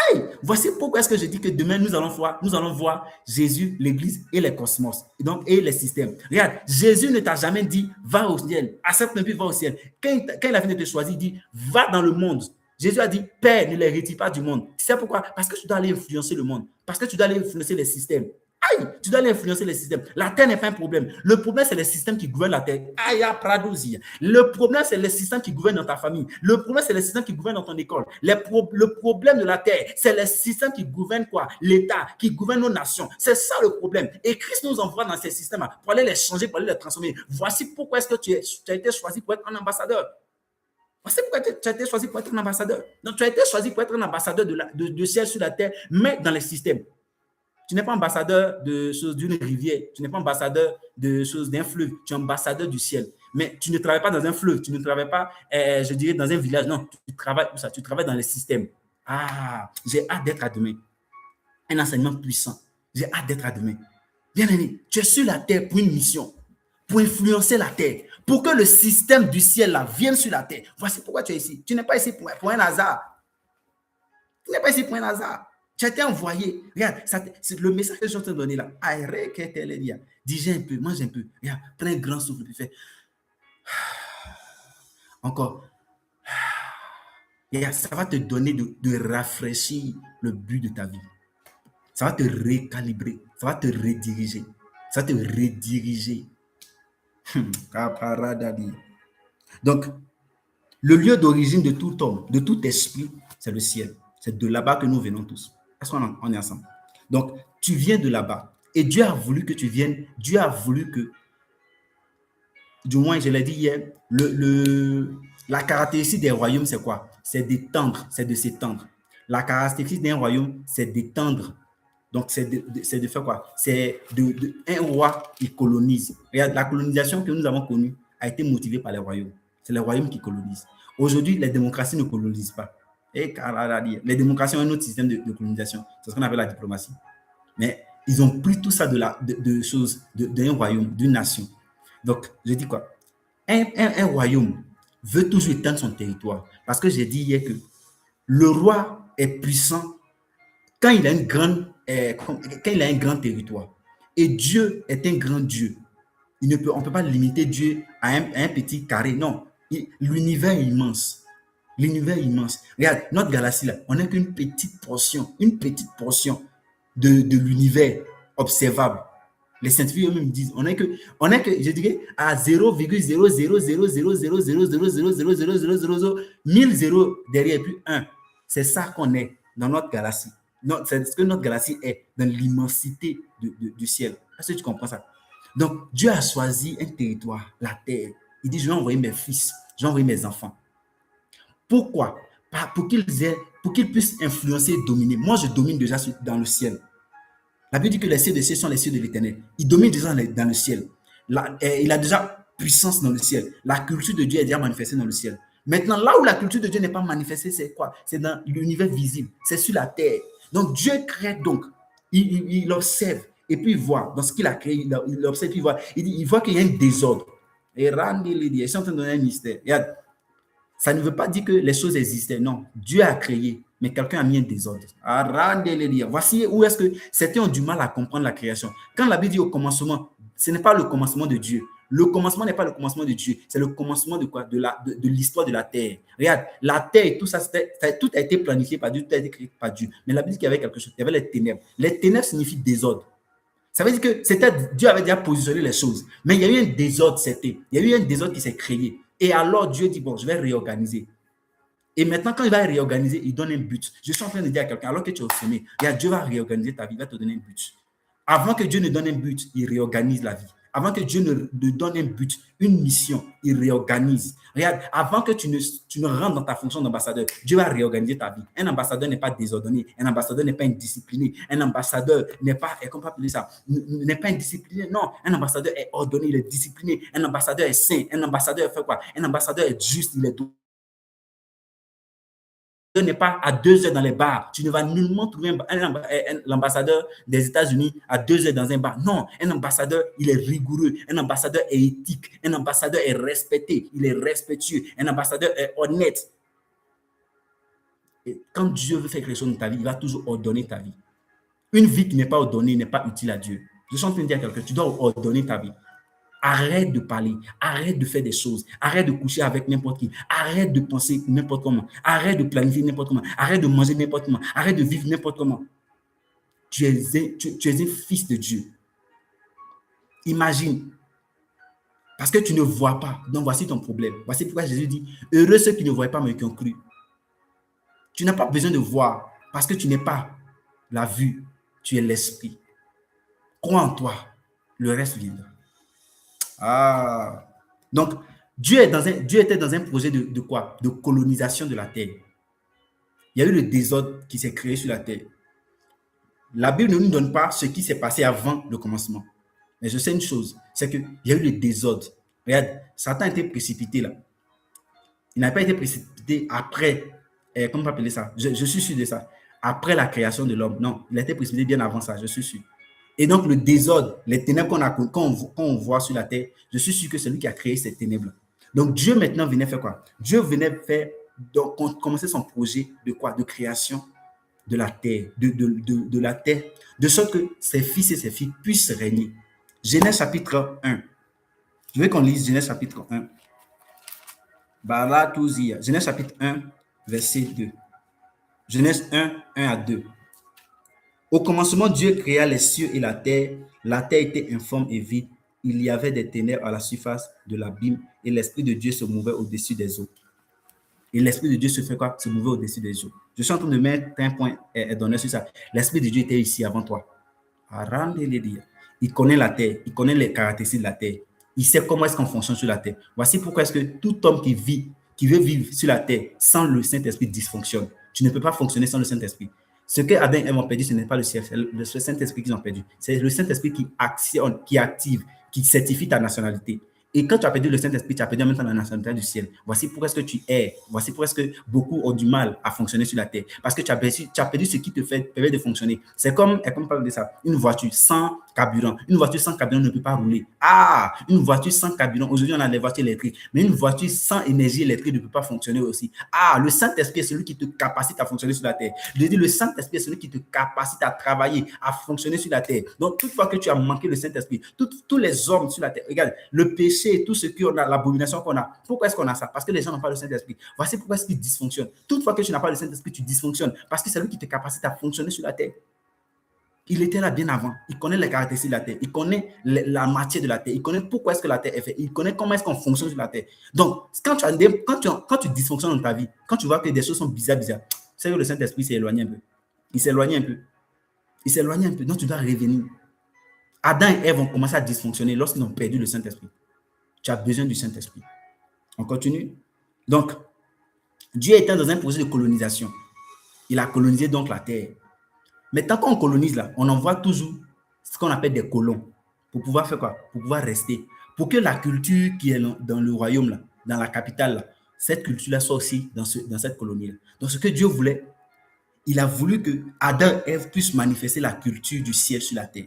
Speaker 1: Hey, voici pourquoi est-ce que je dis que demain nous allons voir Jésus, l'Église et les cosmos, et les systèmes. Regarde, Jésus ne t'a jamais dit va au ciel, accepte un peu, va au ciel. Quand il a fini de te choisir, il dit va dans le monde. Jésus a dit Père, ne les retire pas du monde. Tu sais pourquoi? Parce que tu dois aller influencer le monde, parce que tu dois aller influencer les systèmes. Aïe, tu dois aller influencer les systèmes. La terre n'est pas un problème. Le problème, c'est les systèmes qui gouvernent la terre. Aïe, Pradosia. Le problème, c'est les systèmes qui gouvernent dans ta famille. Le problème, c'est les systèmes qui gouvernent dans ton école. Le problème de la terre, c'est les systèmes qui gouvernent quoi? L'État, qui gouvernent nos nations. C'est ça le problème. Et Christ nous envoie dans ces systèmes pour aller les changer, pour aller les transformer. Voici pourquoi est-ce que tu as été choisi pour être un ambassadeur. Voici pourquoi tu as été choisi pour être un ambassadeur. Donc, tu as été choisi pour être un ambassadeur de ciel sur la terre, mais dans les systèmes. Tu n'es pas ambassadeur de choses d'une rivière, tu n'es pas ambassadeur de choses d'un fleuve, tu es ambassadeur du ciel. Mais tu ne travailles pas dans un fleuve, tu ne travailles pas, je dirais, dans un village. Non, tu travailles où ça? Tu travailles dans les systèmes. Ah, j'ai hâte d'être à demain. Un enseignement puissant. J'ai hâte d'être à demain. Bien-aimé, tu es sur la terre pour une mission, pour influencer la terre, pour que le système du ciel là vienne sur la terre. Voici pourquoi tu es ici. Tu n'es pas ici pour un hasard. Tu n'es pas ici pour un hasard. Tu as été envoyé. Regarde, c'est le message que je suis en train de donner là. Digère un peu, mange un peu. Regarde, prends un grand souffle, puis fais. Encore. Regarde, ça va te donner de rafraîchir le but de ta vie. Ça va te recalibrer. Ça va te rediriger. Ça va te rediriger. Donc, le lieu d'origine de tout homme, de tout esprit, c'est le ciel. C'est de là-bas que nous venons tous. Est-ce qu'on est ensemble? Donc, tu viens de là-bas. Et Dieu a voulu que tu viennes. Dieu a voulu que, du moins, je l'ai dit hier, la caractéristique des royaumes, c'est quoi? C'est d'étendre, c'est de s'étendre. La caractéristique d'un royaume, c'est d'étendre. Donc, c'est de faire quoi? C'est un roi qui colonise. Regarde, la colonisation que nous avons connue a été motivée par les royaumes. C'est les royaumes qui colonisent. Aujourd'hui, les démocraties ne colonisent pas. Les démocraties ont un autre système de colonisation. C'est ce qu'on appelle la diplomatie. Mais Ils ont pris tout ça de choses, d'un royaume, d'une nation. Donc, je dis quoi? Un royaume veut toujours étendre son territoire. Parce que j'ai dit hier que le roi est puissant quand il a quand il a un grand territoire. Et Dieu est un grand Dieu. On ne peut pas limiter Dieu à un petit carré. Non, l'univers est immense. L'univers est immense. Regarde, notre galaxie là, on n'a qu'une petite portion, de l'univers observable. Les scientifiques eux-mêmes disent, on est que, je dirais, à 0,000000000000000000000 zéros derrière, puis 1. C'est ça qu'on est dans notre galaxie. C'est ce que notre galaxie est, dans l'immensité du ciel. Est-ce que tu comprends ça? Donc, Dieu a choisi un territoire, la terre. Il dit, je vais envoyer mes fils, je vais envoyer mes enfants. Pourquoi? Pour qu'ils puissent influencer et dominer. Moi, je domine déjà dans le ciel. La Bible dit que les cieux des cieux sont les cieux de l'Éternel. Il domine déjà dans le ciel. Il a déjà puissance dans le ciel. La culture de Dieu est déjà manifestée dans le ciel. Maintenant, là où la culture de Dieu n'est pas manifestée, c'est quoi? C'est dans l'univers visible. C'est sur la terre. Donc, Dieu crée donc. Il observe. Et puis, il voit. Dans ce qu'il a créé, il observe. Puis il voit qu'il y a un désordre. Et ils sont en train de donner un mystère. Regarde. Ça ne veut pas dire que les choses existaient. Non, Dieu a créé, mais quelqu'un a mis un désordre. Voici où est-ce que certains ont du mal à comprendre la création. Quand la Bible dit au commencement, ce n'est pas le commencement de Dieu. Le commencement n'est pas le commencement de Dieu. C'est le commencement de quoi? De l'histoire de la terre. Regarde, la terre et tout ça, tout a été planifié par Dieu, tout a été créé par Dieu. Mais la Bible dit qu'il y avait quelque chose. Il y avait les ténèbres. Les ténèbres signifient désordre. Ça veut dire que Dieu avait déjà positionné les choses. Mais il y a eu un désordre, il y a eu un désordre qui s'est créé. Et alors Dieu dit, bon, je vais réorganiser. Et maintenant, quand il va réorganiser, il donne un but. Je suis en train de dire à quelqu'un, alors que tu es au sommet, Dieu va réorganiser ta vie, il va te donner un but. Avant que Dieu ne donne un but, il réorganise la vie. Avant que Dieu ne donne un but, une mission, il réorganise. Regarde, avant que tu ne rentres dans ta fonction d'ambassadeur, Dieu va réorganiser ta vie. Un ambassadeur n'est pas désordonné, un ambassadeur n'est pas indiscipliné, un ambassadeur n'est pas, comment appeler ça, n'est pas indiscipliné. Non, un ambassadeur est ordonné, il est discipliné. Un ambassadeur est saint, un ambassadeur fait quoi? Un ambassadeur est juste, il est doux. N'est pas à 2 heures dans les bars. Tu ne vas nullement trouver l'ambassadeur des États-Unis à 2 heures dans un bar. Non, un ambassadeur, il est rigoureux. Un ambassadeur est éthique. Un ambassadeur est respecté. Il est respectueux. Un ambassadeur est honnête. Et quand Dieu veut faire quelque chose dans ta vie, il va toujours ordonner ta vie. Une vie qui n'est pas ordonnée n'est pas utile à Dieu. Je suis en train de dire à quelqu'un, tu dois ordonner ta vie. Arrête de parler, arrête de faire des choses, arrête de coucher avec n'importe qui, arrête de penser n'importe comment, arrête de planifier n'importe comment, arrête de manger n'importe comment, arrête de vivre n'importe comment. Tu es un fils de Dieu. Imagine, parce que tu ne vois pas, donc voici ton problème. Voici pourquoi Jésus dit, heureux ceux qui ne voient pas mais qui ont cru. Tu n'as pas besoin de voir, parce que tu n'es pas la vue, tu es l'esprit. Crois en toi, le reste viendra. Donc, Dieu était dans un projet de quoi? De colonisation de la terre. Il y a eu le désordre qui s'est créé sur la terre. La Bible ne nous donne pas ce qui s'est passé avant le commencement. Mais je sais une chose, c'est qu'il y a eu le désordre. Regarde, Satan a été précipité là. Il n'a pas été précipité après, comment on peut appeler ça? Je suis sûr de ça. Après la création de l'homme. Non, il a été précipité bien avant ça, je suis sûr. Et donc, le désordre, les ténèbres qu'on voit sur la terre, je suis sûr que c'est lui qui a créé ces ténèbres. Donc, Dieu maintenant venait faire quoi? Dieu venait commencer son projet de quoi? De création de la terre, de la terre, de sorte que ses fils et ses filles puissent régner. Genèse chapitre 1. Je veux qu'on lise Genèse chapitre 1. Genèse chapitre 1, verset 2. Genèse 1, 1 à 2. Au commencement, Dieu créa les cieux et la terre. La terre était informe et vide. Il y avait des ténèbres à la surface de l'abîme et l'Esprit de Dieu se mouvait au-dessus des eaux. Et l'Esprit de Dieu se fait quoi? Se mouvait au-dessus des eaux. Je suis en train de mettre un point et donner sur ça. L'Esprit de Dieu était ici avant toi. Il connaît la terre. Il connaît les caractéristiques de la terre. Il sait comment est-ce qu'on fonctionne sur la terre. Voici pourquoi est-ce que tout homme qui veut vivre sur la terre sans le Saint-Esprit dysfonctionne. Tu ne peux pas fonctionner sans le Saint-Esprit. Ce que Adam et Ève ont perdu, ce n'est pas le ciel, c'est le Saint-Esprit qu'ils ont perdu. C'est le Saint-Esprit qui active, qui certifie ta nationalité. Et quand tu as perdu le Saint-Esprit, tu as perdu en même temps la nationalité du ciel. Voici pourquoi est-ce que tu es. Voici pourquoi est-ce que beaucoup ont du mal à fonctionner sur la terre. Parce que tu as perdu ce qui te permet de fonctionner. C'est comme on parle de ça, une voiture sans carburant. Une voiture sans carburant ne peut pas rouler. Ah, une voiture sans carburant. Aujourd'hui, on a les voitures électriques. Mais une voiture sans énergie électrique ne peut pas fonctionner aussi. Ah, le Saint-Esprit est celui qui te capacite à fonctionner sur la terre. Je dis, le Saint-Esprit est celui qui te capacite à travailler, à fonctionner sur la terre. Donc, toutefois que tu as manqué le Saint-Esprit, tous les hommes sur la terre, regarde, le péché, tout ce qu'on a, l'abomination qu'on a, pourquoi est-ce qu'on a ça? Parce que les gens n'ont pas le Saint-Esprit. Voici pourquoi est-ce qu'ils dysfonctionnent. Toutefois que tu n'as pas le Saint-Esprit, tu dysfonctionnes. Parce que c'est lui qui te capacite à fonctionner sur la terre. Il était là bien avant. Il connaît les caractéristiques de la terre. Il connaît la matière de la terre. Il connaît pourquoi est-ce que la terre est faite. Il connaît comment est-ce qu'on fonctionne sur la terre. Donc, quand tu dysfonctionnes dans ta vie, quand tu vois que des choses sont bizarres, c'est que le Saint-Esprit s'est éloigné un peu. Il s'est éloigné un peu. Il s'est éloigné un peu. Donc, tu dois revenir. Adam et Ève ont commencé à dysfonctionner lorsqu'ils ont perdu le Saint-Esprit. Tu as besoin du Saint-Esprit. On continue. Donc, Dieu était dans un projet de colonisation. Il a colonisé donc la terre. Mais tant qu'on colonise là, on envoie toujours ce qu'on appelle des colons pour pouvoir faire quoi? Pour pouvoir rester. Pour que la culture qui est dans le royaume, là, dans la capitale, là, cette culture-là soit aussi dans cette colonie-là. Donc, ce que Dieu voulait, il a voulu que Adam et Ève puissent manifester la culture du ciel sur la terre.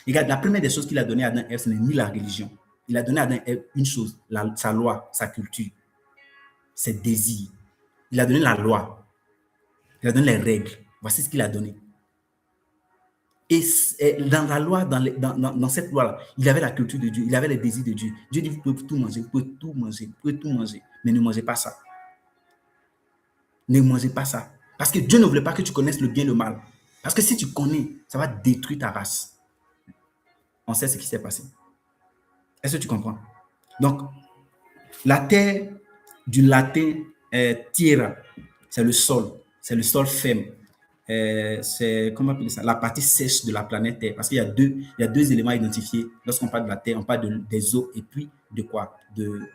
Speaker 1: Regarde, la première des choses qu'il a donné à Adam et Ève, ce n'est ni la religion. Il a donné à Adam et Ève une chose, sa loi, sa culture, ses désirs. Il a donné la loi. Il a donné les règles. Voici ce qu'il a donné. Et dans la loi, dans cette loi-là, il avait la culture de Dieu, il avait les désirs de Dieu. Dieu dit, vous pouvez tout manger, vous pouvez tout manger, vous pouvez tout manger, mais ne mangez pas ça. Ne mangez pas ça. Parce que Dieu ne voulait pas que tu connaisses le bien et le mal. Parce que si tu connais, ça va détruire ta race. On sait ce qui s'est passé. Est-ce que tu comprends? Donc, la terre, du latin terra, c'est le sol ferme. C'est, comment appeler ça, la partie sèche de la planète Terre. Parce qu'il y a deux éléments à identifier. Lorsqu'on parle de la Terre, on parle des eaux et puis de quoi? De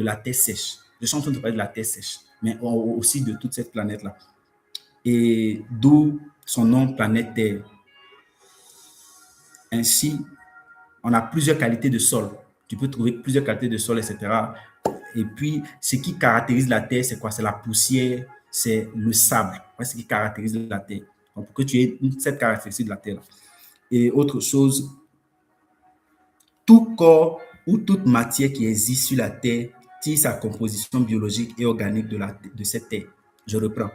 Speaker 1: la Terre sèche. Je suis en train de parler de la Terre sèche, mais aussi de toute cette planète-là. Et d'où son nom, planète Terre. Ainsi, on a plusieurs qualités de sol. Tu peux trouver plusieurs qualités de sol, etc. Et puis, ce qui caractérise la Terre, c'est quoi? C'est la poussière, c'est le sable. C'est ce qui caractérise la Terre. Donc, pour que tu aies cette caractéristique de la Terre. Et autre chose, tout corps ou toute matière qui existe sur la Terre tire sa composition biologique et organique de cette Terre. Je reprends.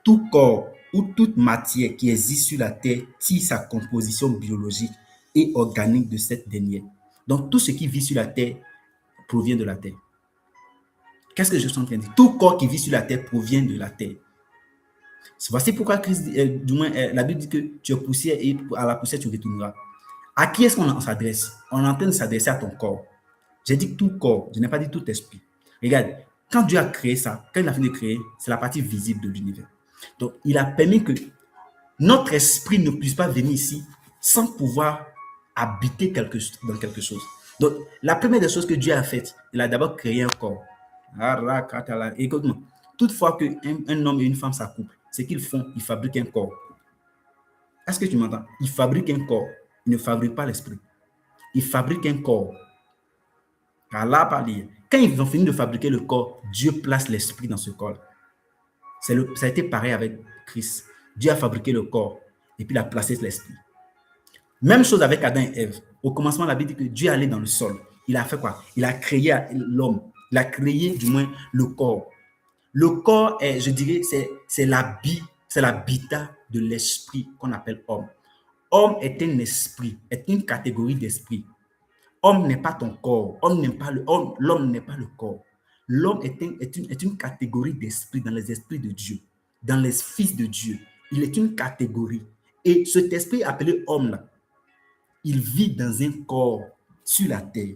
Speaker 1: Tout corps ou toute matière qui existe sur la Terre tire sa composition biologique et organique de cette dernière. Donc, tout ce qui vit sur la Terre provient de la Terre. Qu'est-ce que je suis en train de dire? Tout corps qui vit sur la terre provient de la terre. Voici pourquoi Christ, du moins, la Bible dit que tu es poussière et à la poussière tu retourneras. À qui est-ce qu'on s'adresse? On est en train de s'adresser à ton corps. J'ai dit tout corps, je n'ai pas dit tout esprit. Regarde, quand Dieu a créé ça, quand il a fini de créer, c'est la partie visible de l'univers. Donc, il a permis que notre esprit ne puisse pas venir ici sans pouvoir habiter dans quelque chose. Donc, la première des choses que Dieu a faites, il a d'abord créé un corps. Écoute-moi, toutefois qu'un homme et une femme s'accouplent, ce qu'ils font, ils fabriquent un corps. Est-ce que tu m'entends? Ils fabriquent un corps. Ils ne fabriquent pas l'esprit. Ils fabriquent un corps. Car là, quand ils ont fini de fabriquer le corps, Dieu place l'esprit dans ce corps. Ça a été pareil avec Christ. Dieu a fabriqué le corps et puis il a placé l'esprit. Même chose avec Adam et Ève. Au commencement, la Bible dit que Dieu allait dans le sol. Il a fait quoi? Il a créé l'homme. Il a créé du moins le corps. Le corps est, je dirais, c'est l'habitat de l'esprit qu'on appelle homme. Homme est un esprit, est une catégorie d'esprit. Homme n'est pas ton corps. L'homme n'est pas le corps. L'homme est une catégorie d'esprit dans les esprits de Dieu, dans les fils de Dieu. Il est une catégorie. Et cet esprit appelé homme là, il vit dans un corps sur la terre.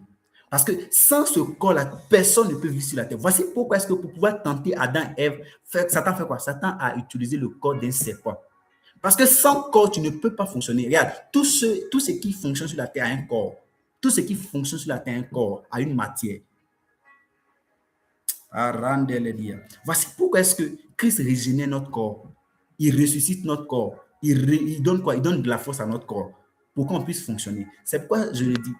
Speaker 1: Parce que sans ce corps-là, personne ne peut vivre sur la terre. Voici pourquoi est-ce que pour pouvoir tenter Adam et Ève, Satan fait quoi? Satan a utilisé le corps d'un serpent. Parce que sans corps, tu ne peux pas fonctionner. Regarde, tout ce qui fonctionne sur la terre a un corps. Tout ce qui fonctionne sur la terre a un corps, a une matière. Voici pourquoi est-ce que Christ régénère notre corps. Il ressuscite notre corps. Il donne quoi? Il donne de la force à notre corps pour qu'on puisse fonctionner. C'est pourquoi je le dis.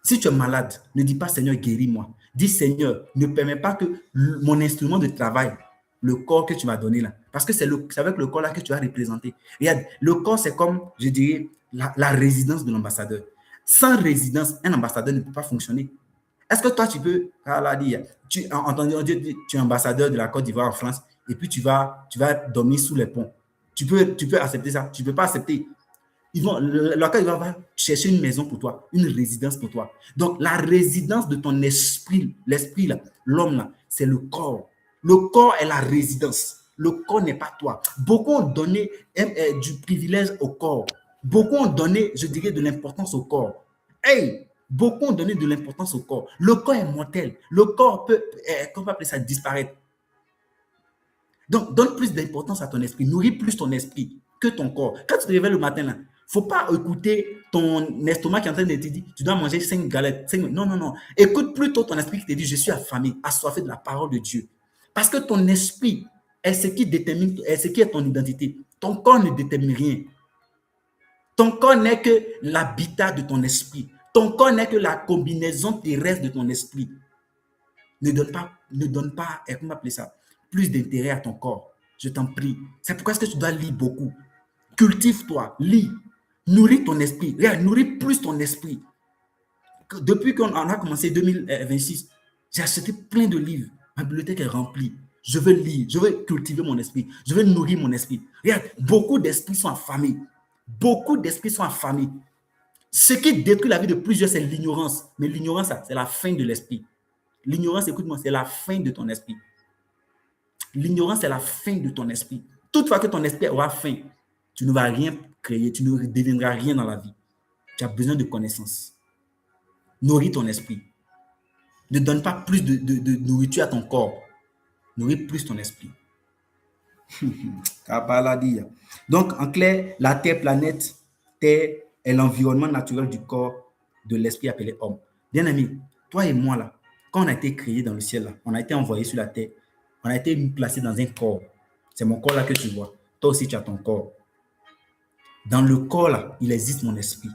Speaker 1: Si tu es malade, ne dis pas Seigneur, guéris-moi. Dis Seigneur, ne permets pas que mon instrument de travail, le corps que tu m'as donné là, parce que c'est avec le corps là que tu as représenté. Regarde, le corps, c'est comme, je dirais, la résidence de l'ambassadeur. Sans résidence, un ambassadeur ne peut pas fonctionner. Est-ce que toi, tu peux, tu es ambassadeur de la Côte d'Ivoire en France, et puis tu vas dormir sous les ponts. Tu peux accepter ça? Tu ne peux pas accepter. Il va chercher une maison pour toi, une résidence pour toi. Donc, la résidence de ton esprit, l'esprit, l'homme, là, c'est le corps. Le corps est la résidence. Le corps n'est pas toi. Beaucoup ont donné du privilège au corps. Beaucoup ont donné, je dirais, de l'importance au corps. Hey! Beaucoup ont donné de l'importance au corps. Le corps est mortel. Le corps peut, comment on peut appeler ça, disparaître. Donc, donne plus d'importance à ton esprit. Nourris plus ton esprit que ton corps. Quand tu te réveilles le matin, là, faut pas écouter ton estomac qui est en train de te dire, tu dois manger 5 galettes. 5... Non, non, non. Écoute plutôt ton esprit qui te dit, je suis affamé, assoiffé de la parole de Dieu. Parce que ton esprit est ce qui détermine, est ce qui est ton identité. Ton corps ne détermine rien. Ton corps n'est que l'habitat de ton esprit. Ton corps n'est que la combinaison terrestre de ton esprit. Ne donne pas, comment appeler ça, plus d'intérêt à ton corps. Je t'en prie. C'est pourquoi est-ce que tu dois lire beaucoup. Cultive-toi, lis. Nourris ton esprit. Regarde, nourris plus ton esprit. Depuis qu'on a commencé 2026, j'ai acheté plein de livres. Ma bibliothèque est remplie. Je veux lire, je veux cultiver mon esprit. Je veux nourrir mon esprit. Regarde, beaucoup d'esprits sont affamés. Beaucoup d'esprits sont affamés. Ce qui détruit la vie de plusieurs, c'est l'ignorance. Mais l'ignorance, c'est la fin de l'esprit. L'ignorance, écoute-moi, c'est la fin de ton esprit. L'ignorance, c'est la fin de ton esprit. Toutefois que ton esprit aura faim, tu ne vas rien créer, tu ne deviendras rien dans la vie. Tu as besoin de connaissances. Nourris ton esprit. Ne donne pas plus de nourriture à ton corps. Nourris plus ton esprit. Donc, en clair, la Terre, planète, Terre est l'environnement naturel du corps de l'esprit appelé homme. Bien aimé, toi et moi, là, quand on a été créé dans le ciel, là, on a été envoyé sur la terre, on a été placé dans un corps. C'est mon corps là que tu vois. Toi aussi, tu as ton corps. Dans le corps là, il existe mon esprit.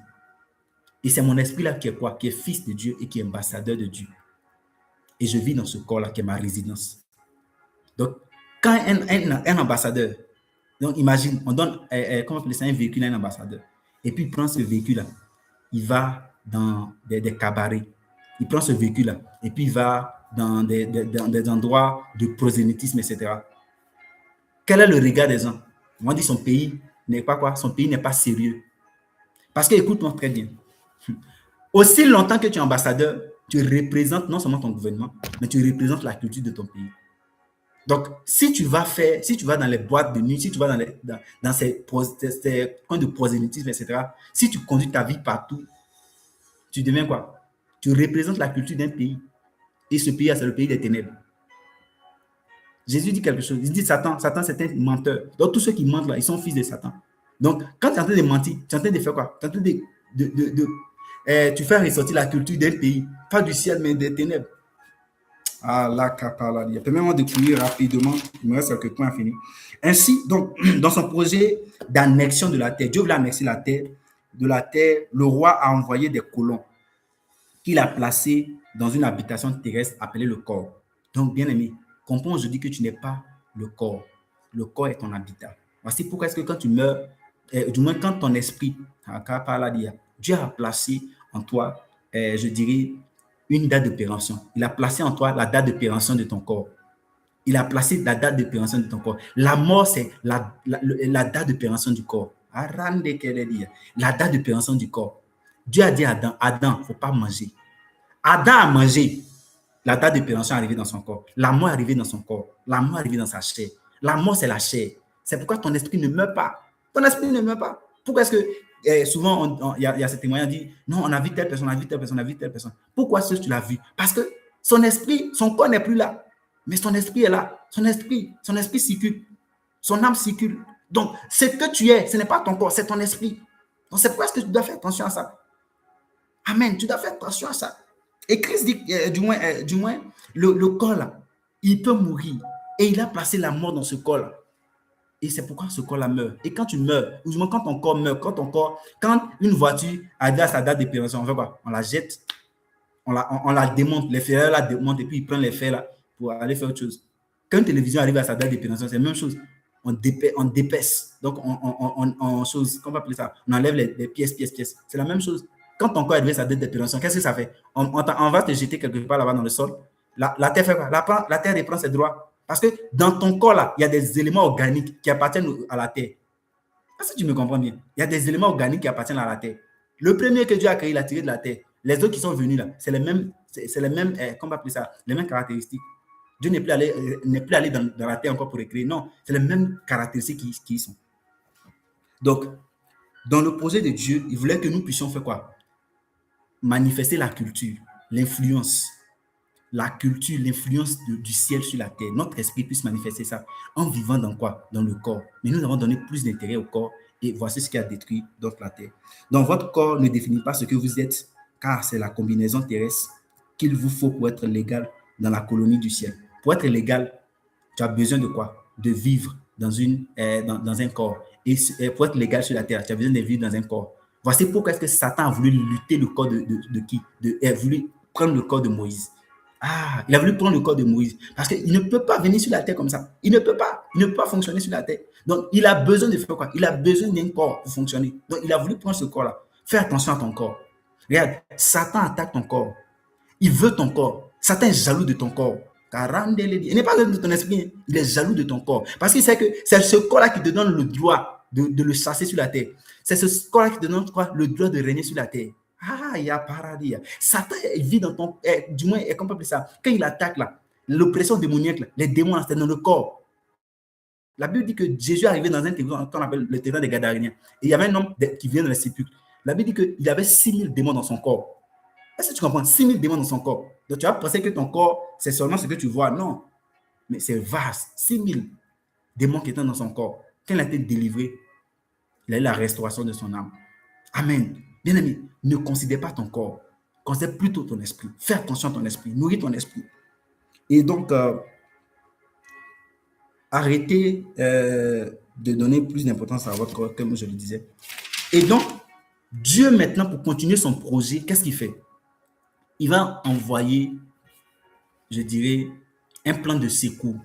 Speaker 1: Et c'est mon esprit là qui est quoi? Qui est fils de Dieu et qui est ambassadeur de Dieu. Et je vis dans ce corps là qui est ma résidence. Donc, quand un ambassadeur, donc imagine, on donne comment on appelle ça, un véhicule à un ambassadeur. Et puis il prend ce véhicule là, il va dans des cabarets. Il prend ce véhicule là, et puis il va dans des endroits de prosélytisme, etc. Quel est le regard des gens? On dit son pays n'est pas quoi? Son pays n'est pas sérieux. Parce que, écoute-moi très bien, aussi longtemps que tu es ambassadeur, tu représentes non seulement ton gouvernement, mais tu représentes la culture de ton pays. Donc, si tu vas dans les boîtes de nuit, si tu vas dans ces coins de prosélytisme, etc., si tu conduis ta vie partout, tu deviens quoi? Tu représentes la culture d'un pays. Et ce pays, c'est le pays des ténèbres. Jésus dit quelque chose. Il dit Satan, c'est un menteur. Donc, tous ceux qui mentent là, ils sont fils de Satan. Donc, quand tu es en train de mentir, tu es en train de faire quoi? Tu es en train tu fais ressortir la culture d'un pays, pas du ciel, mais des ténèbres. Ah, la capaladia. Permets-moi de courir rapidement. Il me reste quelques points à finir. Ainsi, donc, dans son projet d'annexion de la terre, Dieu voulait annexer la terre. De la terre, le roi a envoyé des colons qu'il a placés dans une habitation terrestre appelée le corps. Donc, bien aimé, comprends aujourd'hui que tu n'es pas le corps. Le corps est ton habitat. Voici pourquoi est-ce que quand tu meurs, du moins quand ton esprit, Dieu a placé en toi, je dirais, une date de péremption. Il a placé en toi la date de péremption de ton corps. Il a placé la date de péremption de ton corps. La mort, c'est la date de péremption du corps. La date de péremption du corps. Dieu a dit à Adam, il ne faut pas manger. Adam a mangé. La date de péremption est arrivée dans son corps. La mort est arrivée dans son corps. La mort est arrivée dans sa chair. La mort, c'est la chair. C'est pourquoi ton esprit ne meurt pas. Ton esprit ne meurt pas. Pourquoi est-ce que souvent, il y a ces témoignages qui disent non, on a vu telle personne, on a vu telle personne, on a vu telle personne. Pourquoi est-ce que tu l'as vu? Parce que son esprit, son corps n'est plus là. Mais son esprit est là. Son esprit circule. Son âme circule. Donc, ce que tu es, ce n'est pas ton corps, c'est ton esprit. Donc, c'est pourquoi est-ce que tu dois faire attention à ça. Amen. Tu dois faire attention à ça. Et Christ dit, du moins le corps là, il peut mourir. Et il a placé la mort dans ce corps là. Et c'est pourquoi ce corps là meurt. Et quand tu meurs, ou quand ton corps meurt, quand une voiture arrive à sa date de péremption, on fait quoi? On la jette on la démonte, les ferrailleurs la démontent et puis ils prennent les fers là pour aller faire autre chose. Quand une télévision arrive à sa date de péremption, c'est la même chose. On dépaisse. Donc, chose, comment on va appeler ça? On enlève les pièces. C'est la même chose. Quand ton corps arrive à sa date de péremption, qu'est-ce que ça fait? On va te jeter quelque part là-bas dans le sol. La terre fait quoi? La terre reprend ses droits. Parce que dans ton corps là, il y a des éléments organiques qui appartiennent à la terre. Est-ce que tu me comprends bien? Il y a des éléments organiques qui appartiennent à la terre. Le premier que Dieu a créé, il a tiré de la terre. Les autres qui sont venus là, c'est les mêmes, comment on appelle ça? Les mêmes caractéristiques. Dieu n'est plus allé dans la terre encore pour les créer. Non, c'est les mêmes caractéristiques qui y sont. Donc, dans le projet de Dieu, il voulait que nous puissions faire quoi? Manifester la culture, l'influence. La culture, l'influence du ciel sur la terre. Notre esprit puisse manifester ça en vivant dans quoi? Dans le corps. Mais nous avons donné plus d'intérêt au corps et voici ce qui a détruit donc la terre. Donc, votre corps ne définit pas ce que vous êtes, car c'est la combinaison terrestre qu'il vous faut pour être légal dans la colonie du ciel. Pour être légal, tu as besoin de quoi? De vivre dans un corps. Et pour être légal sur la terre, tu as besoin de vivre dans un corps. Voici pourquoi est-ce que Satan a voulu lutter le corps de qui? Il a voulu prendre le corps de Moïse. Ah, il a voulu prendre le corps de Moïse. Parce qu'il ne peut pas venir sur la terre comme ça. Il ne peut pas. Il ne peut pas fonctionner sur la terre. Donc, il a besoin de faire quoi? Il a besoin d'un corps pour fonctionner. Donc, il a voulu prendre ce corps-là. Fais attention à ton corps. Regarde, Satan attaque ton corps. Il veut ton corps. Satan est jaloux de ton corps. Il n'est pas jaloux de ton esprit. Il est jaloux de ton corps. Parce qu'il sait que c'est ce corps-là qui te donne le droit de le chasser sur la terre. C'est ce corps-là qui te donne quoi? Le droit de régner sur la terre. Ah, il y a paradis. Satan vit dans ton... du moins, comment on peut appeler ça? Quand il attaque, là, l'oppression démoniaque, là, les démons, c'est dans le corps. La Bible dit que Jésus est arrivé dans un territoire qu'on appelle le territoire des Gadaréniens. Et il y avait un homme qui vient dans les sépulcres. La Bible dit qu'il avait 6000 démons dans son corps. Est-ce que tu comprends? 6000 démons dans son corps. Donc, tu vas penser que ton corps, c'est seulement ce que tu vois. Non. Mais c'est vaste. 6000 démons qui étaient dans son corps. Quand il a été délivré, il a eu la restauration de son âme. Amen. Bien-aimé, ne considère pas ton corps. Considère plutôt ton esprit. Fais attention à ton esprit. Nourris ton esprit. Et donc, arrêtez de donner plus d'importance à votre corps, comme je le disais. Et donc, Dieu, maintenant, pour continuer son projet, qu'est-ce qu'il fait? Il va envoyer, je dirais, un plan de secours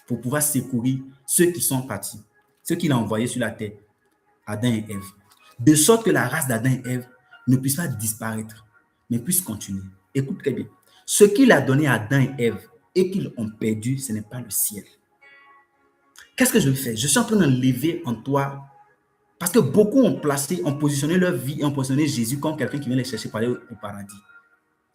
Speaker 1: pour pouvoir secourir ceux qui sont partis, ceux qu'il a envoyés sur la terre, Adam et Ève, de sorte que la race d'Adam et Ève ne puisse pas disparaître, mais puisse continuer. Écoute très bien. Ce qu'il a donné à Adam et Ève et qu'ils ont perdu, ce n'est pas le ciel. Qu'est-ce que je fais? Je suis en train d'enlever en toi, parce que beaucoup ont positionné leur vie et ont positionné Jésus comme quelqu'un qui vient les chercher pour aller au paradis.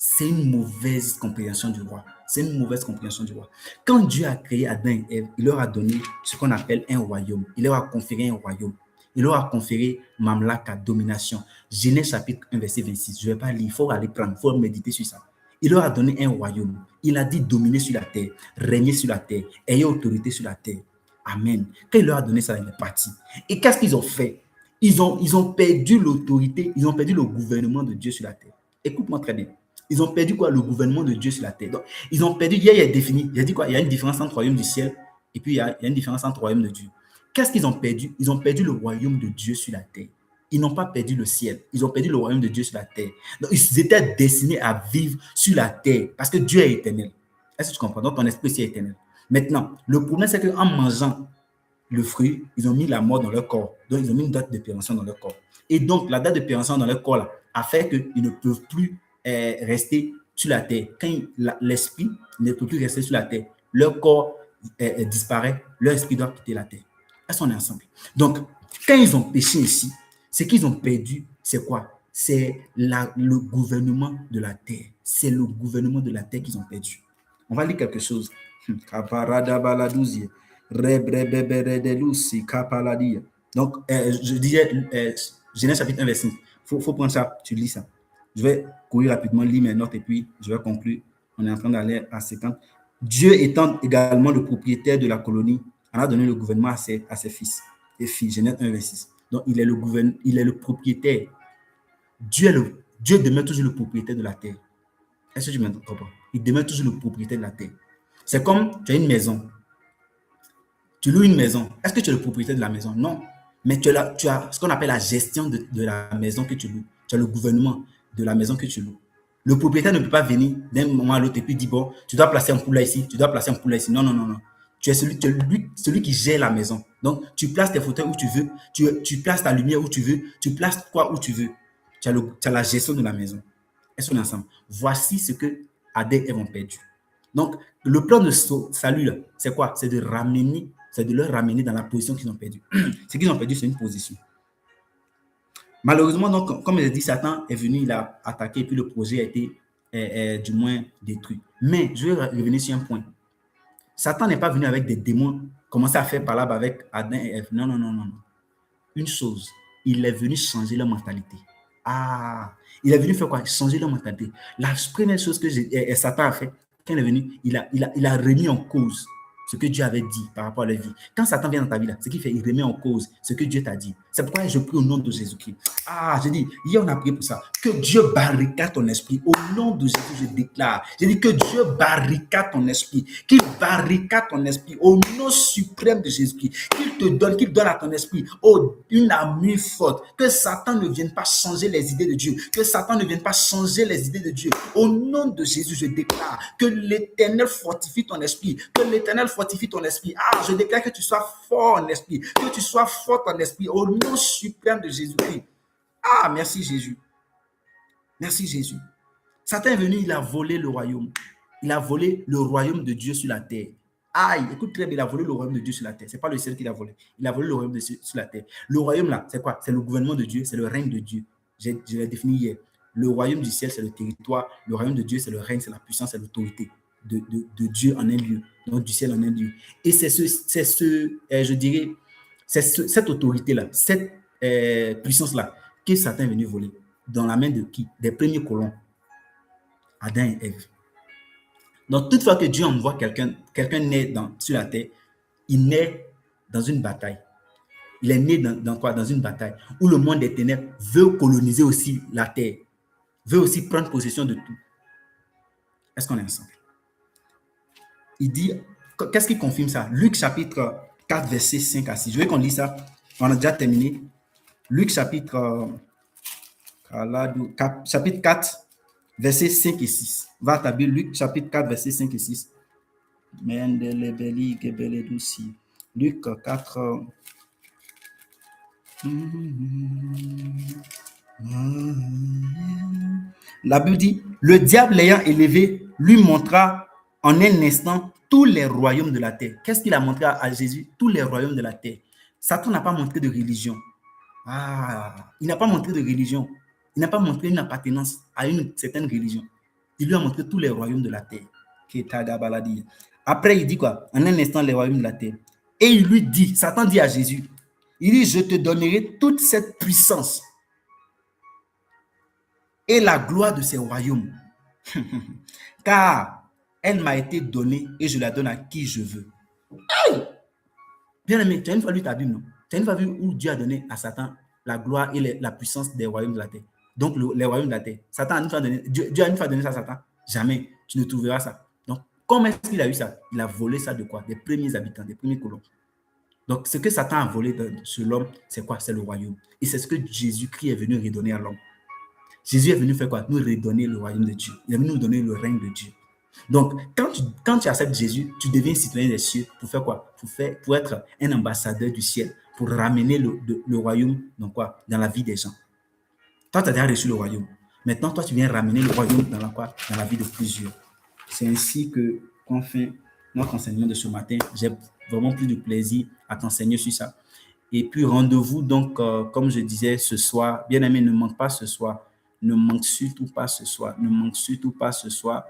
Speaker 1: C'est une mauvaise compréhension du roi. C'est une mauvaise compréhension du roi. Quand Dieu a créé Adam et Ève, il leur a donné ce qu'on appelle un royaume. Il leur a conféré un royaume. Il leur a conféré Mamlaka, domination. Genèse chapitre 1, verset 26. Je ne vais pas lire, il faut aller prendre, il faut méditer sur ça. Il leur a donné un royaume. Il a dit dominer sur la terre, régner sur la terre, ayez autorité sur la terre. Amen. Quand il leur a donné ça, il est parti. Et qu'est-ce qu'ils ont fait? Ils ont perdu l'autorité, ils ont perdu le gouvernement de Dieu sur la terre. Écoute-moi très bien. Ils ont perdu quoi? Le gouvernement de Dieu sur la terre. Donc, ils ont perdu, hier, il a défini, il a dit quoi? Il y a une différence entre le royaume du ciel et puis il y a une différence entre le royaume de Dieu. Qu'est-ce qu'ils ont perdu? Ils ont perdu le royaume de Dieu sur la terre. Ils n'ont pas perdu le ciel. Ils ont perdu le royaume de Dieu sur la terre. Donc, ils étaient destinés à vivre sur la terre parce que Dieu est éternel. Est-ce que tu comprends? Donc, ton esprit aussi est éternel. Maintenant, le problème, c'est qu'en mangeant le fruit, ils ont mis la mort dans leur corps. Donc, ils ont mis une date de péremption dans leur corps. Et donc, la date de péremption dans leur corps là, a fait qu'ils ne peuvent plus rester sur la terre. Quand l'esprit ne peut plus rester sur la terre, leur corps disparaît, leur esprit doit quitter la terre. Est-ce qu'on est ensemble? Donc, quand ils ont péché ici, ce qu'ils ont perdu, c'est quoi? C'est le gouvernement de la terre. C'est le gouvernement de la terre qu'ils ont perdu. On va lire quelque chose. Donc, je disais, Genèse chapitre 1, verset 5. Il faut prendre ça, tu lis ça. Je vais courir rapidement, lire mes notes et puis je vais conclure. On est en train d'aller à 50. Dieu étant également le propriétaire de la colonie, en a donné le gouvernement à ses fils et filles. Genèse 1, verset 6. Donc, il est le propriétaire. Dieu demeure toujours le propriétaire de la terre. Est-ce que tu me comprends? Il demeure toujours le propriétaire de la terre. C'est comme tu as une maison. Tu loues une maison. Est-ce que tu es le propriétaire de la maison? Non. Mais tu as ce qu'on appelle la gestion de la maison que tu loues. Tu as le gouvernement de la maison que tu loues. Le propriétaire ne peut pas venir d'un moment à l'autre et puis dire, bon, tu dois placer un poulet ici, tu dois placer un poulet ici. Non, non, non, non. Tu es celui qui gère la maison. Donc, tu places tes fauteuils où tu veux, tu places ta lumière où tu veux, tu places quoi où tu veux. Tu as la gestion de la maison. Est-ce qu'on est ensemble? Voici ce que Adam et Ève ont perdu. Donc, le plan de salut, c'est quoi? C'est de leur ramener dans la position qu'ils ont perdue. Ce qu'ils ont perdu, c'est une position. Malheureusement, donc, comme je l'ai dit, Satan est venu, il a attaqué, et puis le projet a été du moins détruit. Mais je vais revenir sur un point. Satan n'est pas venu avec des démons, commencer à faire palabre avec Adam et Ève. Non, non, non, non. Une chose, il est venu changer leur mentalité. Ah, il est venu faire quoi? Changer leur mentalité. La première chose que Satan a fait, quand il est venu, il a remis en cause ce que Dieu avait dit par rapport à la vie. Quand Satan vient dans ta vie, là, ce qu'il fait, il remet en cause ce que Dieu t'a dit. C'est pourquoi je prie au nom de Jésus-Christ. Ah, je dis, hier on a prié pour ça. Que Dieu barricade ton esprit. Au nom de Jésus, je déclare. Je dis que Dieu barricade ton esprit. Qu'il barricade ton esprit. Au nom suprême de Jésus-Christ. Qu'il donne à ton esprit une amie forte. Que Satan ne vienne pas changer les idées de Dieu. Que Satan ne vienne pas changer les idées de Dieu. Au nom de Jésus, je déclare que l'Éternel fortifie ton esprit. Que l'Éternel fortifie ton esprit. Ah, je déclare que tu sois fort en esprit. Que tu sois fort en esprit. Au nom suprême de Jésus-Christ. Ah, merci Jésus. Merci Jésus. Satan est venu, il a volé le royaume. Il a volé le royaume de Dieu sur la terre. Aïe, écoute très bien, il a volé le royaume de Dieu sur la terre. Ce n'est pas le ciel qu'il a volé. Il a volé le royaume de Dieu sur la terre. Le royaume là, c'est quoi? C'est le gouvernement de Dieu, c'est le règne de Dieu. Je l'ai défini hier. Le royaume du ciel, c'est le territoire. Le royaume de Dieu, c'est le règne, c'est la puissance, c'est l'autorité de Dieu en un lieu. Donc du ciel en un lieu. Et c'est je dirais, c'est cette autorité-là, cette puissance-là que Satan est venu voler. Dans la main de qui? Des premiers colons. Adam et Ève. Donc, toutefois que Dieu envoie quelqu'un naît sur la terre, il naît dans une bataille. Il est né dans quoi? Dans une bataille où le monde des ténèbres veut coloniser aussi la terre, veut aussi prendre possession de tout. Est-ce qu'on est ensemble? Il dit, qu'est-ce qui confirme ça? Luc chapitre 4, verset 5 à 6. Je veux qu'on lise ça. On a déjà terminé. Luc chapitre 4, versets 5 et 6. Va à ta Bible, Luc chapitre 4, versets 5 et 6. Luc 4. La Bible dit, le diable l'ayant élevé, lui montra en un instant tous les royaumes de la terre. Qu'est-ce qu'il a montré à Jésus? Tous les royaumes de la terre. Satan n'a pas montré de religion. Il n'a pas montré de religion. Il n'a pas montré une appartenance à une certaine religion. Il lui a montré tous les royaumes de la terre. Après, il dit quoi? En un instant, les royaumes de la terre. Et il lui dit, Satan dit à Jésus, il dit, je te donnerai toute cette puissance et la gloire de ces royaumes. Car elle m'a été donnée et je la donne à qui je veux. Hey! Bien aimé, tu as une fois lu ta Bible, non? Tu as une fois vu où Dieu a donné à Satan la gloire et la puissance des royaumes de la terre. Donc, les royaumes de la terre. Satan a une fois donné, Dieu a une fois donné ça à Satan. Jamais. Tu ne trouveras ça. Donc, comment est-ce qu'il a eu ça? Il a volé ça de quoi? Des premiers habitants, des premiers colons. Donc, ce que Satan a volé sur l'homme, c'est quoi? C'est le royaume. Et c'est ce que Jésus-Christ est venu redonner à l'homme. Jésus est venu faire quoi? Nous redonner le royaume de Dieu. Il est venu nous donner le règne de Dieu. Donc, quand tu acceptes Jésus, tu deviens citoyen des cieux pour faire quoi? Pour être un ambassadeur du ciel, pour ramener le royaume dans quoi? Dans la vie des gens. Toi, tu as déjà reçu le royaume. Maintenant, toi, tu viens ramener le royaume dans la vie de plusieurs. C'est ainsi qu'on fait notre enseignement de ce matin. J'ai vraiment plus de plaisir à t'enseigner sur ça. Et puis, rendez-vous donc, comme je disais, ce soir. Bien aimé, ne manque pas ce soir. Ne manque surtout pas ce soir. Ne manque surtout pas ce soir.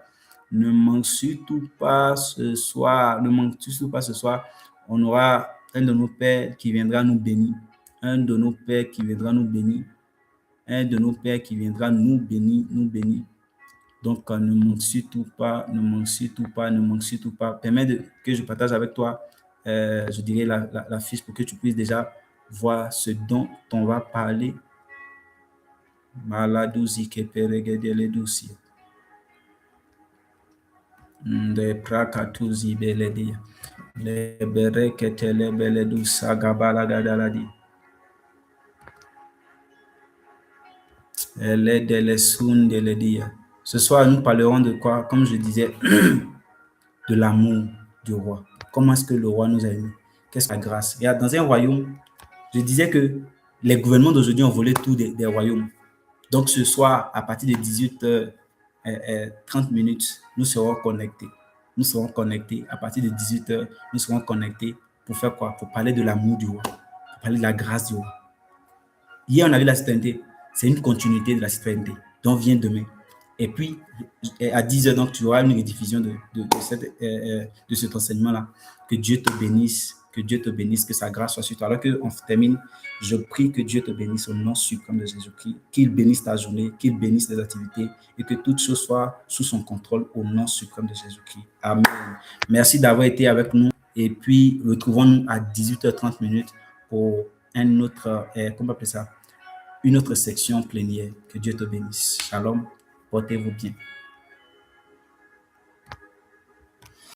Speaker 1: Ne manque surtout pas ce soir. Ne manque surtout pas ce soir. On aura un de nos pères qui viendra nous bénir. Un de nos pères qui viendra nous bénir. Un de nos pères qui viendra nous bénir, nous bénir. Donc, ne manque surtout pas, ne manque surtout pas, ne manque surtout pas. Permets que je partage avec toi, je dirais, la fiche pour que tu puisses déjà voir ce dont on va parler. Maladouzi que peregedele douci. De prakatuzi beledi. Le bereketele beledu sagabala gadaladi. Elle est de l'esun de l'edia. Ce soir, nous parlerons de quoi? Comme je disais, de l'amour du roi. Comment est-ce que le roi nous a aimés? Qu'est-ce que la grâce? Regarde, dans un royaume, je disais que les gouvernements d'aujourd'hui ont volé tout des royaumes. Donc ce soir, à partir de 18h30 minutes, nous serons connectés. Nous serons connectés. À partir de 18h, nous serons connectés pour faire quoi? Pour parler de l'amour du roi, pour parler de la grâce du roi. Hier, on a vu la citoyenneté. C'est une continuité de la citoyenneté. Donc, vient demain. Et puis, à 10h, donc, tu auras une rediffusion de cet enseignement-là. Que Dieu te bénisse, que Dieu te bénisse, que sa grâce soit sur toi. Alors qu'on termine, je prie que Dieu te bénisse au nom suprême de Jésus-Christ, qu'il bénisse ta journée, qu'il bénisse tes activités et que toutes choses soient sous son contrôle au nom suprême de Jésus-Christ. Amen. Merci d'avoir été avec nous et puis retrouvons-nous à 18h30 minutes pour un autre, comment on appelle ça? Une autre section plénière. Que Dieu te bénisse. Shalom. Portez-vous bien.